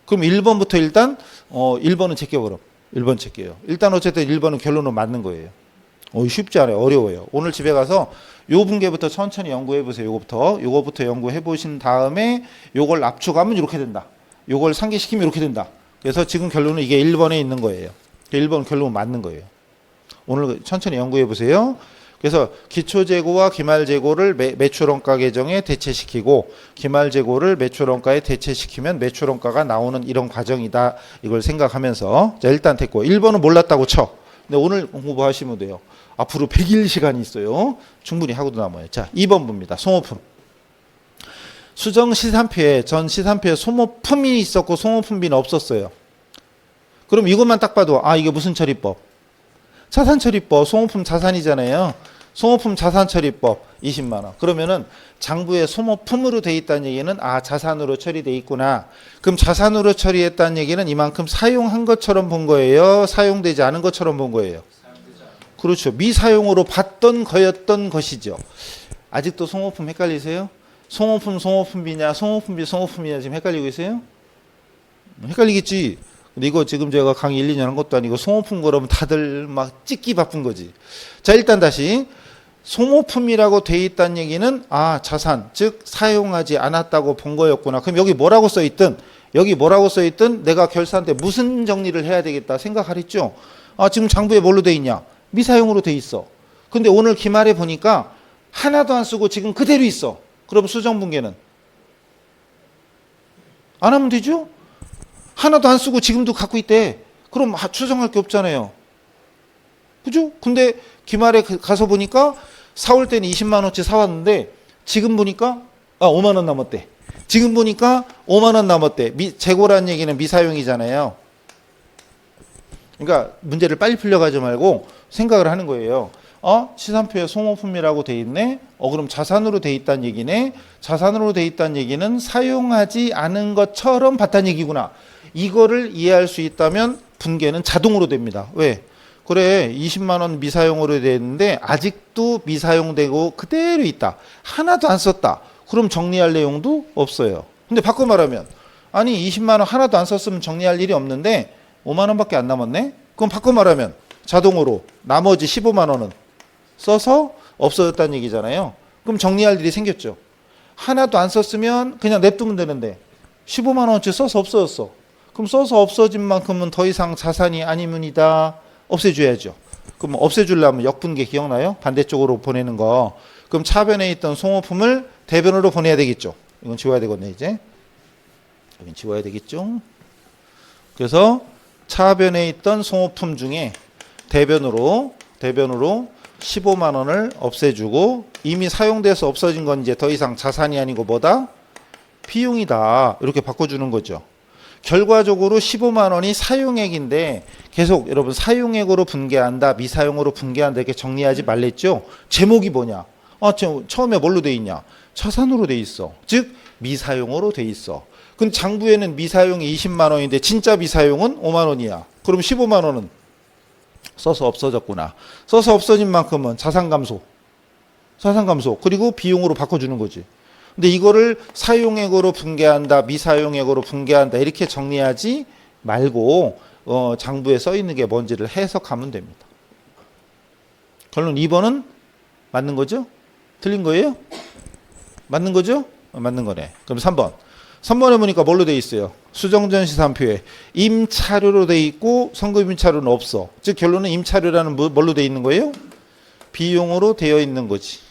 그럼 1번부터 일단 1번은 제껴 그럼. 1번 제껴요. 일단 어쨌든 1번은 결론은 맞는 거예요. 쉽지 않아요. 어려워요. 오늘 집에 가서 요 분계부터 천천히 연구해 보세요. 요거부터 연구해 보신 다음에 요걸 압축하면 이렇게 된다. 요걸 상계시키면 이렇게 된다. 그래서 지금 결론은 이게 1번에 있는 거예요. 1번 결론은 맞는 거예요. 오늘 천천히 연구해 보세요. 그래서 기초재고와 기말재고를 매출원가 계정에 대체시키고 기말재고를 매출원가에 대체시키면 매출원가가 나오는 이런 과정이다. 이걸 생각하면서 자, 일단 됐고 1번은 몰랐다고 쳐. 근데 오늘 공부하시면 돼요. 앞으로 100일 시간이 있어요. 충분히 하고도 남아요. 자, 2번 봅니다. 소모품. 수정 시산표에 전 시산표에 소모품이 있었고 소모품비는 없었어요. 그럼 이것만 딱 봐도 아 이게 무슨 처리법? 자산처리법. 소모품 자산이잖아요. 소모품 자산처리법 20만 원. 그러면은 장부에 소모품으로 돼 있다는 얘기는 아 자산으로 처리돼 있구나. 그럼 자산으로 처리했다는 얘기는 이만큼 사용한 것처럼 본 거예요. 사용되지 않은 것처럼 본 거예요. 그렇죠. 미사용으로 봤던 거였던 것이죠. 아직도 소모품 헷갈리세요? 소모품 소모품비냐 소모품비 소모품이냐 지금 헷갈리고 계세요? 헷갈리겠지. 근데 이거 지금 제가 강의 1, 2년 한 것도 아니고 소모품 그러면 다들 막 찍기 바쁜 거지. 자, 일단 다시 소모품이라고 돼 있다는 얘기는 아 자산 즉 사용하지 않았다고 본 거였구나. 그럼 여기 뭐라고 써 있든 내가 결산 때 무슨 정리를 해야 되겠다 생각하랬죠. 아 지금 장부에 뭘로 돼 있냐? 미사용으로 돼 있어. 근데 오늘 기말에 보니까 하나도 안 쓰고 지금 그대로 있어. 그럼 수정분계는 안 하면 되죠? 하나도 안 쓰고 지금도 갖고 있대. 그럼 추정할 게 없잖아요. 그죠? 근데 기말에 가서 보니까 사올 때는 20만 원치 사왔는데 지금 보니까 5만 원 남았대. 지금 보니까 5만 원 남았대. 재고라는 얘기는 미사용이잖아요. 그러니까 문제를 빨리 풀려가지 말고 생각을 하는 거예요. 시산표에 소모품이라고 돼 있네. 그럼 자산으로 돼 있다는 얘기네. 자산으로 돼 있다는 얘기는 사용하지 않은 것처럼 봤다는 얘기구나. 이거를 이해할 수 있다면 분계는 자동으로 됩니다. 왜? 그래 20만 원 미사용으로 돼 있는데 아직도 미사용되고 그대로 있다. 하나도 안 썼다. 그럼 정리할 내용도 없어요. 근데 바꿔 말하면 아니 20만 원 하나도 안 썼으면 정리할 일이 없는데 5만 원밖에 안 남았네. 그럼 바꿔 말하면 자동으로 나머지 15만 원은 써서 없어졌다는 얘기잖아요. 그럼 정리할 일이 생겼죠. 하나도 안 썼으면 그냥 냅두면 되는데 15만 원어치 써서 없어졌어. 그럼 써서 없어진 만큼은 더 이상 자산이 아니문이다. 없애줘야죠. 그럼 없애주려면 역분계 기억나요? 반대쪽으로 보내는 거. 그럼 차변에 있던 소모품을 대변으로 보내야 되겠죠. 이건 지워야 되겠네 이제. 여긴 지워야 되겠죠. 그래서 차변에 있던 소모품 중에 대변으로 15만 원을 없애주고 이미 사용돼서 없어진 건 이제 더 이상 자산이 아니고 뭐다? 비용이다. 이렇게 바꿔주는 거죠. 결과적으로 15만 원이 사용액인데 계속 여러분 사용액으로 분계한다, 미사용으로 분계한다 이렇게 정리하지 말랬죠. 제목이 뭐냐? 처음에 뭘로 돼 있냐? 자산으로 돼 있어. 즉 미사용으로 돼 있어. 근데 장부에는 미사용이 20만 원인데 진짜 미사용은 5만 원이야. 그럼 15만 원은 써서 없어졌구나. 써서 없어진 만큼은 자산 감소. 그리고 비용으로 바꿔주는 거지. 근데 이거를 사용액으로 분계한다, 미사용액으로 분계한다 이렇게 정리하지 말고 장부에 써 있는 게 뭔지를 해석하면 됩니다. 결론 2번은 맞는 거죠? 틀린 거예요? 맞는 거죠? 맞는 거네. 그럼 3번에 보니까 뭘로 돼 있어요? 수정전 시산표에 임차료로 돼 있고 성급 임차료는 없어. 즉 결론은 임차료라는 뭘로 돼 있는 거예요? 비용으로 되어 있는 거지.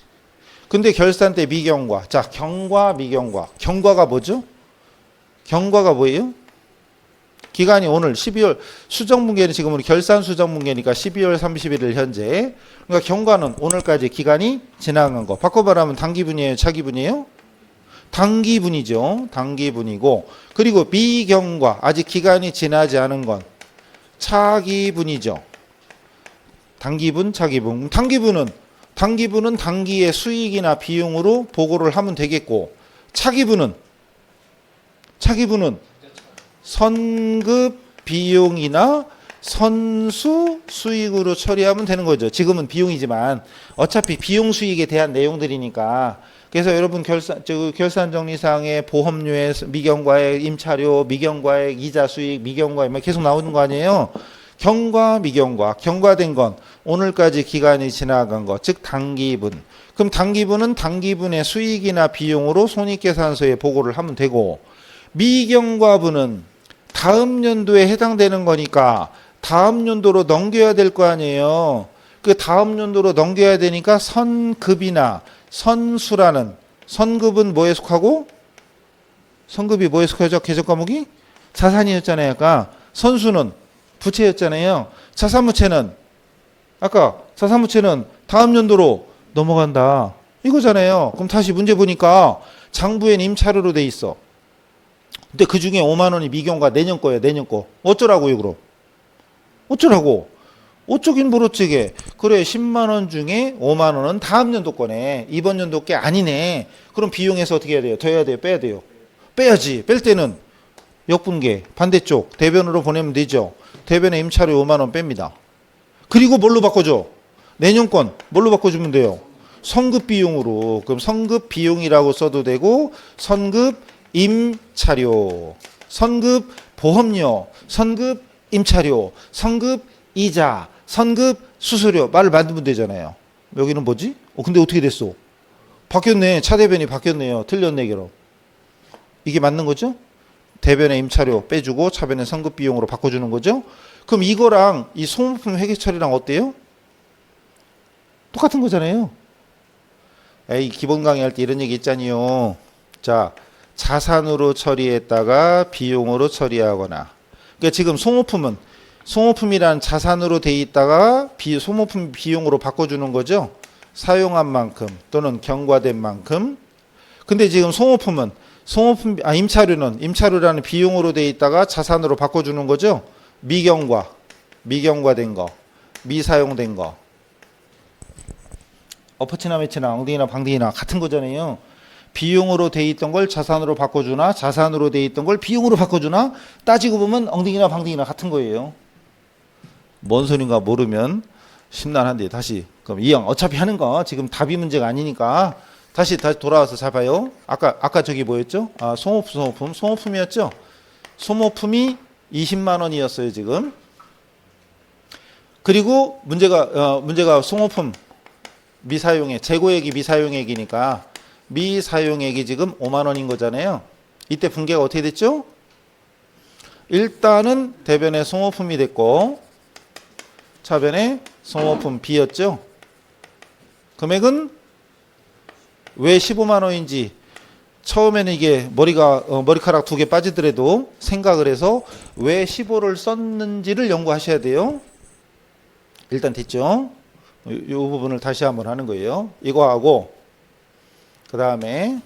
근데 결산 때 미경과. 자, 경과, 미경과. 경과가 뭐죠? 경과가 뭐예요? 기간이 오늘 12월, 수정분계는 지금 우리 결산 수정분계니까 12월 31일 현재. 그러니까 경과는 오늘까지 기간이 지나간 거. 바꿔 말하면 단기분이에요? 차기분이에요? 단기분이죠. 단기분이고. 그리고 미경과, 아직 기간이 지나지 않은 건 차기분이죠. 단기분, 차기분. 단기분은 단기의 수익이나 비용으로 보고를 하면 되겠고, 차기분은 선급 비용이나 선수 수익으로 처리하면 되는 거죠. 지금은 비용이지만 어차피 비용 수익에 대한 내용들이니까. 그래서 여러분 결산정리사항의 보험료의 미경과액, 임차료, 미경과액, 이자 수익, 미경과액 계속 나오는 거 아니에요. 경과, 미경과. 경과된 건 오늘까지 기간이 지나간 것, 즉 단기분. 그럼 단기분은 단기분의 수익이나 비용으로 손익계산서에 보고를 하면 되고, 미경과분은 다음 연도에 해당되는 거니까 다음 연도로 넘겨야 될 거 아니에요. 그 다음 연도로 넘겨야 되니까 선급이나 선수라는, 선급은 뭐에 속하고, 선급이 뭐에 속하죠? 계적 과목이 자산이었잖아요. 아까 선수는 부채였잖아요. 자산무채는 아까 자산무채는 다음 연도로 넘어간다 이거잖아요. 그럼 다시 문제 보니까 장부엔 임차료로 돼 있어. 근데 그 중에 5만 원이 미경과 내년 거예요. 내년 거. 어쩌라고요, 그럼? 어쩌라고? 어쩌긴 모르찌게. 그래, 10만 원 중에 5만 원은 다음 연도 거네. 이번 연도 게 아니네. 그럼 비용에서 어떻게 해야 돼요? 더 해야 돼요? 빼야 돼요? 빼야지. 뺄 때는 역분계 반대쪽 대변으로 보내면 되죠. 대변에 임차료 5만 원 뺍니다. 그리고 뭘로 바꿔줘? 내년 건 뭘로 바꿔주면 돼요? 선급 비용으로. 그럼 선급 비용이라고 써도 되고, 선급 임차료, 선급 보험료, 선급 임차료, 선급 이자, 선급 수수료 말을 만들면 되잖아요. 여기는 뭐지? 근데 어떻게 됐어? 바뀌었네. 차대변이 바뀌었네요. 틀렸네, 그럼. 이게 맞는 거죠? 대변의 임차료 빼주고 차변의 선급 비용으로 바꿔주는 거죠? 그럼 이거랑 이 소모품 회계 처리랑 어때요? 똑같은 거잖아요. 에이, 기본 강의할 때 이런 얘기 있잖아요. 자, 자산으로 처리했다가 비용으로 처리하거나. 그러니까 지금 소모품이란 자산으로 돼 있다가 소모품 비용으로 바꿔주는 거죠. 사용한 만큼 또는 경과된 만큼. 근데 지금 임차료라는 비용으로 돼 있다가 자산으로 바꿔주는 거죠. 미경과된 거, 미사용된 거. 어퍼치나 매치나 엉덩이나 방덩이나 같은 거잖아요. 비용으로 돼 있던 걸 자산으로 바꿔주나 자산으로 돼 있던 걸 비용으로 바꿔주나 따지고 보면 엉덩이나 방덩이나 같은 거예요. 뭔 소린가 모르면 심란한데 다시 그럼 이형 어차피 하는 거 지금 답이 문제가 아니니까 다시 돌아와서 잘 봐요. 아까 저기 뭐였죠? 소모품이었죠? 소모품이 20만 원이었어요 지금. 그리고 문제가 소모품 미사용액, 재고액이 미사용액이니까 미사용액이 지금 5만 원인 거잖아요. 이때 분계가 어떻게 됐죠? 일단은 대변의 소모품이 됐고 차변의 소모품 B였죠. 금액은 왜 15만 원인지 처음에는 이게 머리카락 2개 빠지더라도 생각을 해서 왜 15를 썼는지를 연구하셔야 돼요. 일단 됐죠? 이 부분을 다시 한번 하는 거예요. 이거하고 그 다음에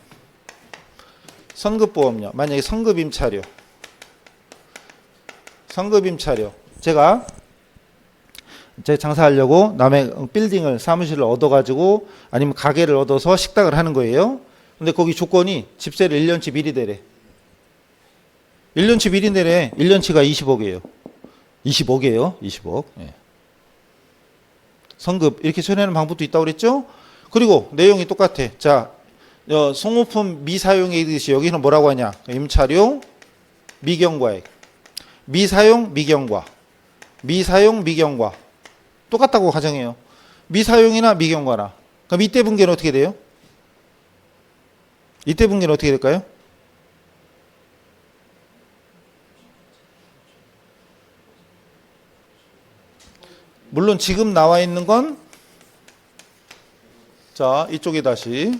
선급보험료. 만약에 선급임차료 제가 장사하려고 남의 빌딩을 사무실을 얻어가지고 아니면 가게를 얻어서 식당을 하는 거예요. 근데 거기 조건이 집세를 1년치 미리 내래. 1년치 미리 내래. 1년치가 20억이에요. 20억. 예. 선급 이렇게 처리하는 방법도 있다고 그랬죠? 그리고 내용이 똑같아. 자, 소모품 미사용액이듯이 여기는 뭐라고 하냐? 임차료, 미경과액. 미사용, 미경과. 똑같다고 가정해요. 미사용이나 미경과나. 그럼 이때 분계는 어떻게 돼요? 이때 분계는 어떻게 될까요? 물론 지금 나와 있는 건 자, 이쪽에 다시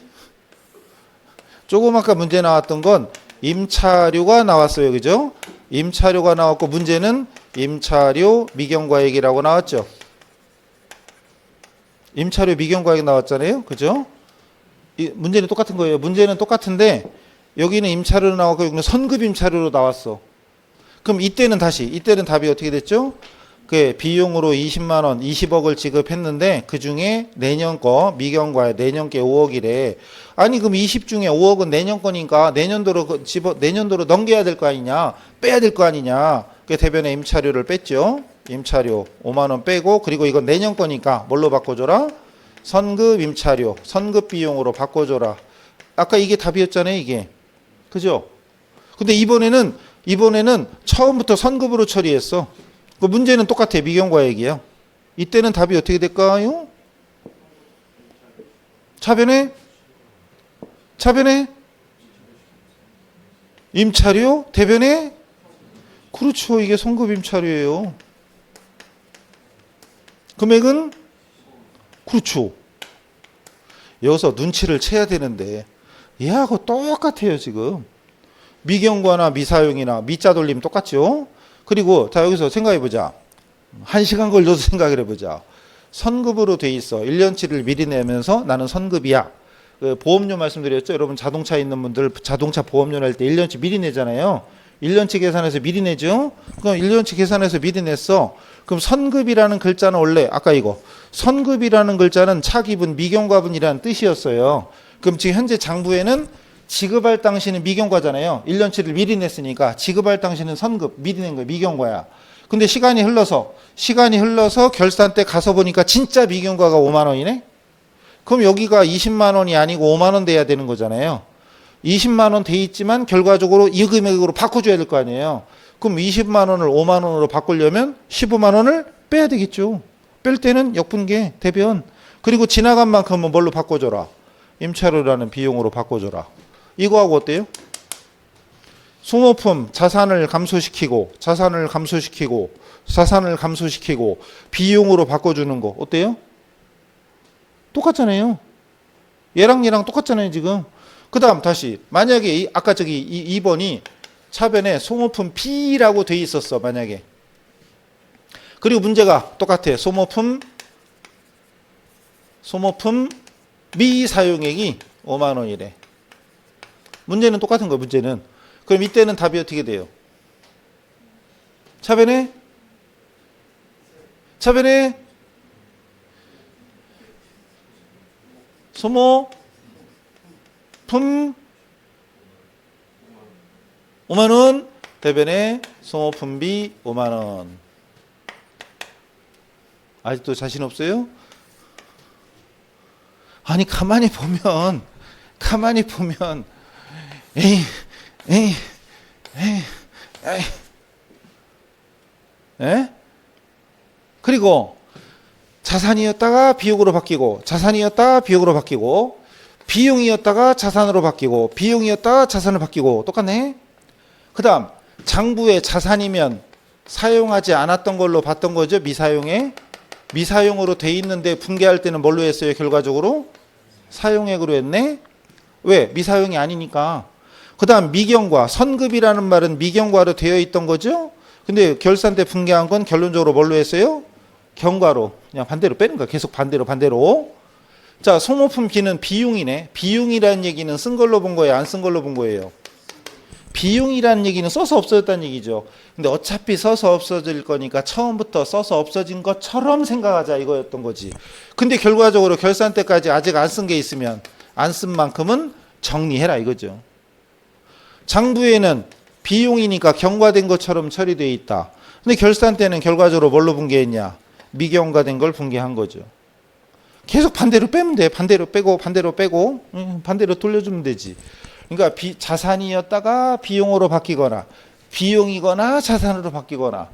조금 아까 문제 나왔던 건 임차료가 나왔어요. 그죠? 임차료가 나왔고 문제는 임차료 미경과액이라고 나왔죠. 임차료 미경과액 나왔잖아요. 그죠? 이 문제는 똑같은 거예요. 문제는 똑같은데 여기는 임차료로 나왔고 여기는 선급 임차료로 나왔어. 그럼 이때는 답이 어떻게 됐죠? 그 비용으로 20만 원, 20억을 지급했는데 그 중에 내년 거 미경과액 내년 게 5억이래. 아니 그럼 20 중에 5억은 내년 거니까 내년도로 넘겨야 될 거 아니냐? 빼야 될 거 아니냐? 그 대변에 임차료를 뺐죠. 임차료 5만 원 빼고 그리고 이건 내년 거니까 뭘로 바꿔줘라? 선급 임차료, 선급 비용으로 바꿔줘라. 아까 이게 답이었잖아요, 이게. 그죠? 근데 이번에는 처음부터 선급으로 처리했어. 그 문제는 똑같아. 미경과액이야. 이때는 답이 어떻게 될까요? 차변에 임차료, 대변에 그렇죠. 이게 선급 임차료예요. 금액은 그렇죠. 여기서 눈치를 채야 되는데 얘하고 똑같아요 지금. 미경과나 미사용이나 미자 돌림 똑같죠. 그리고 자 여기서 생각해보자. 1시간 걸려서 생각을 해보자. 선급으로 돼 있어. 1년치를 미리 내면서 나는 선급이야. 그 보험료 말씀드렸죠. 여러분 자동차 있는 분들 자동차 보험료 낼 때 1년치 미리 내잖아요. 1년치 계산해서 미리 내죠. 그럼 1년치 계산해서 미리 냈어. 그럼 선급이라는 글자는 원래 아까 이거 선급이라는 글자는 차기분 미경과분이라는 뜻이었어요. 그럼 지금 현재 장부에는 지급할 당시는 미경과잖아요. 1년치를 미리 냈으니까 지급할 당시는 선급 미리 낸 거야. 미경과야. 근데 시간이 흘러서 결산 때 가서 보니까 진짜 미경과가 5만 원이네. 그럼 여기가 20만 원이 아니고 5만 원 돼야 되는 거잖아요. 20만 원 돼 있지만 결과적으로 이 금액으로 바꿔줘야 될 거 아니에요. 그럼 20만 원을 5만 원으로 바꾸려면 15만 원을 빼야 되겠죠. 뺄 때는 역분계 대변. 그리고 지나간 만큼은 뭘로 바꿔줘라. 임차료라는 비용으로 바꿔줘라. 이거하고 어때요? 소모품 자산을 감소시키고 비용으로 바꿔주는 거 어때요? 똑같잖아요. 얘랑 똑같잖아요 지금. 그 다음 다시 만약에 아까 저기 2번이 차변에 소모품 B라고 돼 있었어 만약에. 그리고 문제가 똑같아. 소모품 미사용액이 5만 원이래. 문제는 똑같은 거야 문제는. 그럼 이때는 답이 어떻게 돼요? 차변에 소모품 5만 원, 대변에 소모품비 5만 원. 아직도 자신 없어요? 아니 가만히 보면 에이 그리고 자산이었다가 비용으로 바뀌고 비용이었다가 자산으로 바뀌고 비용이었다가 자산을 바뀌고 똑같네. 그 다음 장부에 자산이면 사용하지 않았던 걸로 봤던 거죠. 미사용으로 돼 있는데 분개할 때는 뭘로 했어요? 결과적으로 사용액으로 했네. 왜? 미사용이 아니니까. 그 다음 미경과 선급이라는 말은 미경과로 되어 있던 거죠. 근데 결산 때 분개한 건 결론적으로 뭘로 했어요? 경과로. 그냥 반대로 빼는 거야. 계속 반대로. 자, 소모품 B는 비용이네. 비용이라는 얘기는 쓴 걸로 본 거예요? 안 쓴 걸로 본 거예요? 비용이라는 얘기는 써서 없어졌다는 얘기죠. 근데 어차피 써서 없어질 거니까 처음부터 써서 없어진 것처럼 생각하자 이거였던 거지. 근데 결과적으로 결산 때까지 아직 안 쓴 게 있으면 안 쓴 만큼은 정리해라 이거죠. 장부에는 비용이니까 경과된 것처럼 처리되어 있다. 근데 결산 때는 결과적으로 뭘로 분개했냐? 미경과된 걸 분개한 거죠. 계속 반대로 빼면 돼. 반대로 빼고 반대로 돌려주면 되지. 그러니까 자산이었다가 비용으로 바뀌거나 비용이거나 자산으로 바뀌거나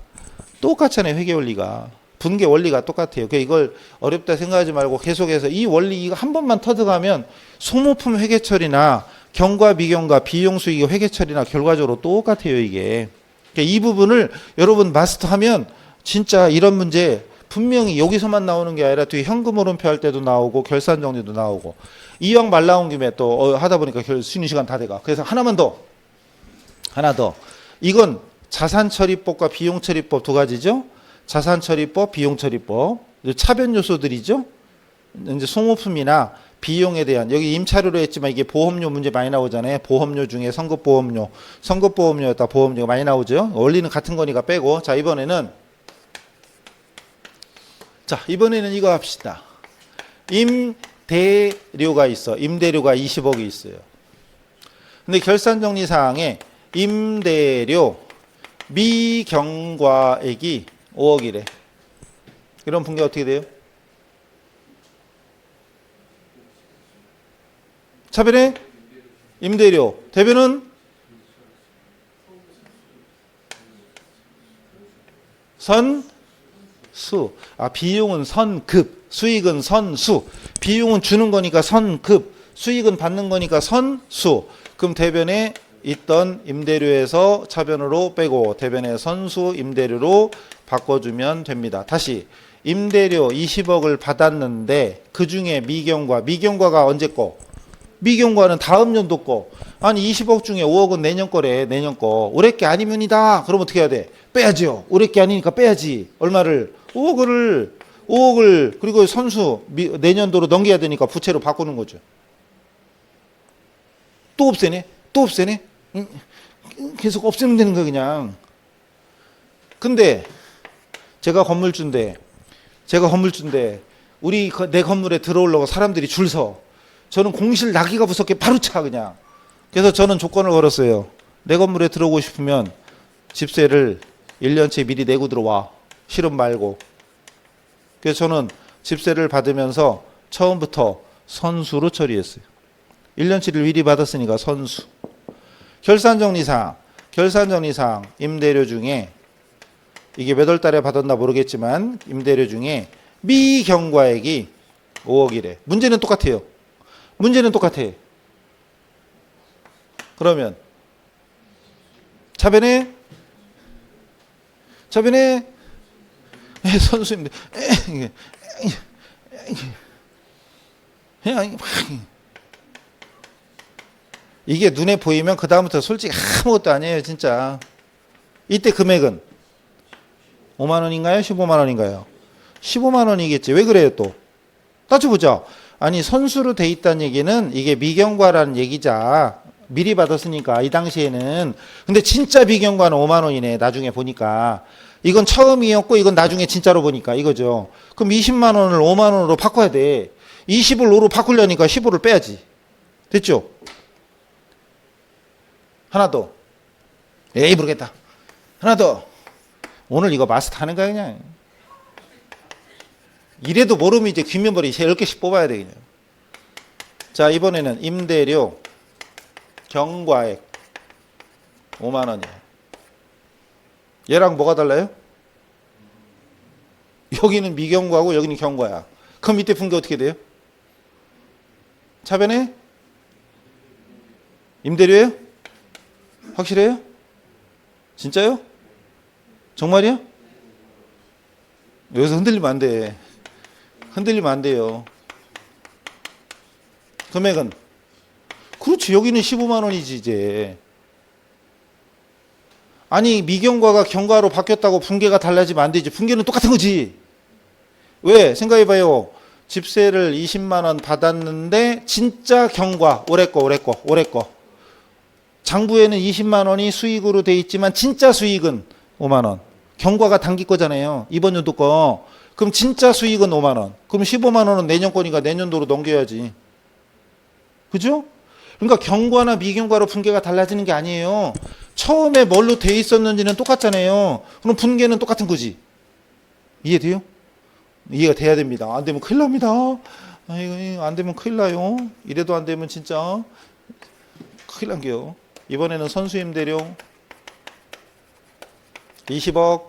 똑같잖아요. 회계 원리가. 분개 원리가 똑같아요. 그러니까 이걸 어렵다 생각하지 말고 계속해서 이 원리 이거 한 번만 터득하면 소모품 회계 처리나 경과 미경과 비용 수익 회계 처리나 결과적으로 똑같아요. 이게. 그러니까 이 부분을 여러분 마스터하면 진짜 이런 문제 분명히 여기서만 나오는 게 아니라 뒤에 현금 오름표 할 때도 나오고 결산 정리도 나오고 이왕 말 나온 김에 또 하다 보니까 쉬는 시간 다 돼가. 그래서 하나 더. 이건 자산처리법과 비용처리법 두 가지죠. 자산처리법, 비용처리법. 차변 요소들이죠. 이제 소모품이나 비용에 대한 여기 임차료로 했지만 이게 보험료 문제 많이 나오잖아요. 보험료 중에 선급보험료였다 보험료가 많이 나오죠. 원리는 같은 거니까 빼고. 자, 이번에는 이거 합시다. 임대료가 있어. 임대료가 20억이 있어요. 근데 결산정리사항에 임대료 미경과액이 5억이래. 그럼 분개 어떻게 돼요? 차변에 임대료. 대변은 선수. 비용은 선급. 수익은 선수. 비용은 주는 거니까 선급. 수익은 받는 거니까 선수. 그럼 대변에 있던 임대료에서 차변으로 빼고 대변의 선수 임대료로 바꿔주면 됩니다. 다시 임대료 20억을 받았는데 그중에 미경과가 언제 거? 미경과는 다음 연도 거. 아니 20억 중에 5억은 내년 거래. 내년 거. 올해 게 아니면이다. 그럼 어떻게 해야 돼? 빼야죠. 올해 게 아니니까 빼야지. 얼마를? 5억을 그리고 선수 내년도로 넘겨야 되니까 부채로 바꾸는 거죠. 또 없애네. 계속 없애면 되는 거야 그냥. 근데 제가 건물주인데 내 건물에 들어오려고 사람들이 줄 서. 저는 공실 나기가 무섭게 바로 차 그냥. 그래서 저는 조건을 걸었어요. 내 건물에 들어오고 싶으면 집세를 1년치 미리 내고 들어와. 실은 말고. 그래서 저는 집세를 받으면서 처음부터 선수로 처리했어요. 1년치를 미리 받았으니까 선수. 결산정리상 임대료 중에 이게 몇 월 달에 받았나 모르겠지만 임대료 중에 미경과액이 5억이래. 문제는 똑같아. 그러면 차변에 선수님들 이게 눈에 보이면 그 다음부터 솔직히 아무것도 아니에요 진짜. 이때 금액은 5만 원인가요? 15만 원인가요? 15만 원이겠지. 왜 그래요 또? 따져보자. 아니 선수로 돼 있다는 얘기는 이게 미경과라는 얘기자. 미리 받았으니까 이 당시에는. 근데 진짜 미경과는 5만 원이네. 나중에 보니까. 이건 처음이었고 이건 나중에 진짜로 보니까 이거죠. 그럼 20만 원을 5만 원으로 바꿔야 돼. 20을 5로 바꾸려니까 15를 빼야지. 됐죠? 하나 더. 에이 모르겠다. 하나 더. 오늘 이거 마스터 하는 거야 그냥. 이래도 모르면 이제 귓면벌이 10개씩 뽑아야 돼 그냥. 자 이번에는 임대료 경과액 5만 원이야. 얘랑 뭐가 달라요? 여기는 미경과고 여기는 경과야. 그럼 이때 분계 어떻게 돼요? 차변에 임대료예요? 확실해요? 진짜요? 정말이요? 여기서 흔들리면 안 돼. 흔들리면 안 돼요. 금액은? 그렇지. 여기는 15만 원이지 이제. 아니 미경과가 경과로 바뀌었다고 분계가 달라지면 안 되지. 분계는 똑같은 거지. 왜? 생각해봐요. 집세를 20만 원 받았는데 진짜 경과 올해 거 장부에는 20만 원이 수익으로 돼 있지만 진짜 수익은 5만 원. 경과가 단기 거잖아요. 이번 연도 거. 그럼 진짜 수익은 5만 원. 그럼 15만 원은 내년 거니까 내년도로 넘겨야지. 그죠? 그러니까 경과나 미경과로 분계가 달라지는 게 아니에요. 처음에 뭘로 돼 있었는지는 똑같잖아요. 그럼 분계는 똑같은 거지. 이해돼요? 이해가 돼야 됩니다. 안 되면 큰일 납니다. 아이고, 안 되면 큰일 나요. 이래도 안 되면 진짜 큰일 난게요. 이번에는 선수임대료 20억,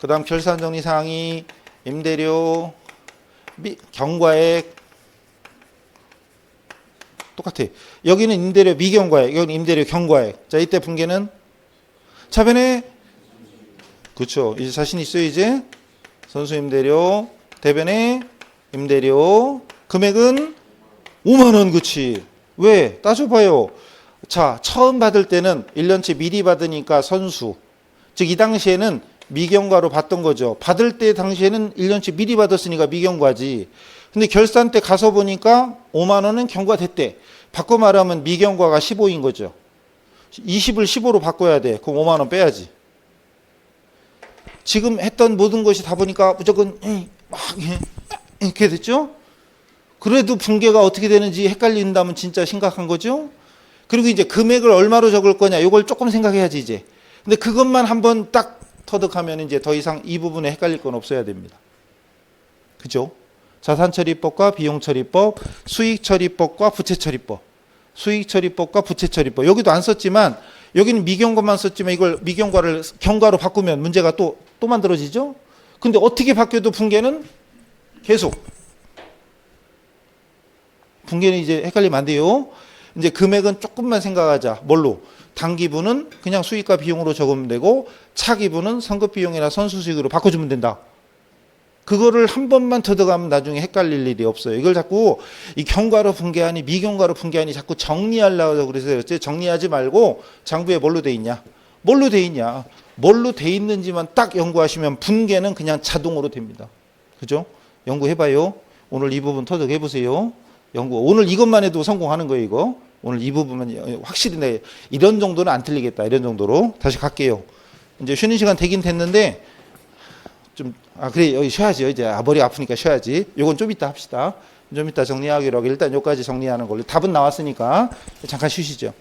그 다음 결산정리 사항이 임대료, 경과액 똑같아. 여기는 임대료 미경과액, 여기는 임대료 경과액. 자, 이때 분계는 차변에 그렇죠. 이제 자신 있어요 이제. 선수임대료, 대변의 임대료, 금액은 5만 원. 그치? 왜? 따져봐요. 자, 처음 받을 때는 1년치 미리 받으니까 선수. 즉 이 당시에는 미경과로 받던 거죠. 받을 때 당시에는 1년치 미리 받았으니까 미경과지. 근데 결산 때 가서 보니까 5만 원은 경과됐대. 바꿔 말하면 미경과가 15인 거죠. 20을 15로 바꿔야 돼. 그럼 5만 원 빼야지. 지금 했던 모든 것이 다 보니까 무조건 막 이렇게 됐죠. 그래도 분계가 어떻게 되는지 헷갈린다면 진짜 심각한 거죠. 그리고 이제 금액을 얼마로 적을 거냐 이걸 조금 생각해야지 이제. 근데 그것만 한번 딱 터득하면 이제 더 이상 이 부분에 헷갈릴 건 없어야 됩니다. 그죠? 자산처리법과 비용처리법, 수익처리법과 부채처리법. 수익처리법과 부채처리법. 여기도 안 썼지만 여기는 미경과만 썼지만 이걸 미경과를 경과로 바꾸면 문제가 또 만들어지죠. 근데 어떻게 바뀌어도 분계는 계속. 분계는 이제 헷갈리면 안 돼요. 이제 금액은 조금만 생각하자. 뭘로? 단기부는 그냥 수익과 비용으로 적으면 되고 차기부는 선급 비용이나 선수 수익으로 바꿔주면 된다. 그거를 한 번만 터득하면 나중에 헷갈릴 일이 없어요. 이걸 자꾸 이 경과로 분계하니 미경과로 분계하니 자꾸 정리하려고 그래서 정리하지 말고 장부에 뭘로 돼 있냐? 뭘로 돼 있냐? 뭘로 돼 있는지만 딱 연구하시면 분계는 그냥 자동으로 됩니다. 그죠? 연구해봐요. 오늘 이 부분 터득해보세요. 연구. 오늘 이것만 해도 성공하는 거예요, 이거. 오늘 이 부분만 확실히 내 이런 정도는 안 틀리겠다. 이런 정도로. 다시 갈게요. 이제 쉬는 시간 되긴 됐는데 그래, 여기 쉬어야지. 이제 머리 아프니까 쉬어야지. 요건 좀 이따 합시다. 좀 이따 정리하기로 하고 일단 여기까지 정리하는 걸로. 답은 나왔으니까 잠깐 쉬시죠.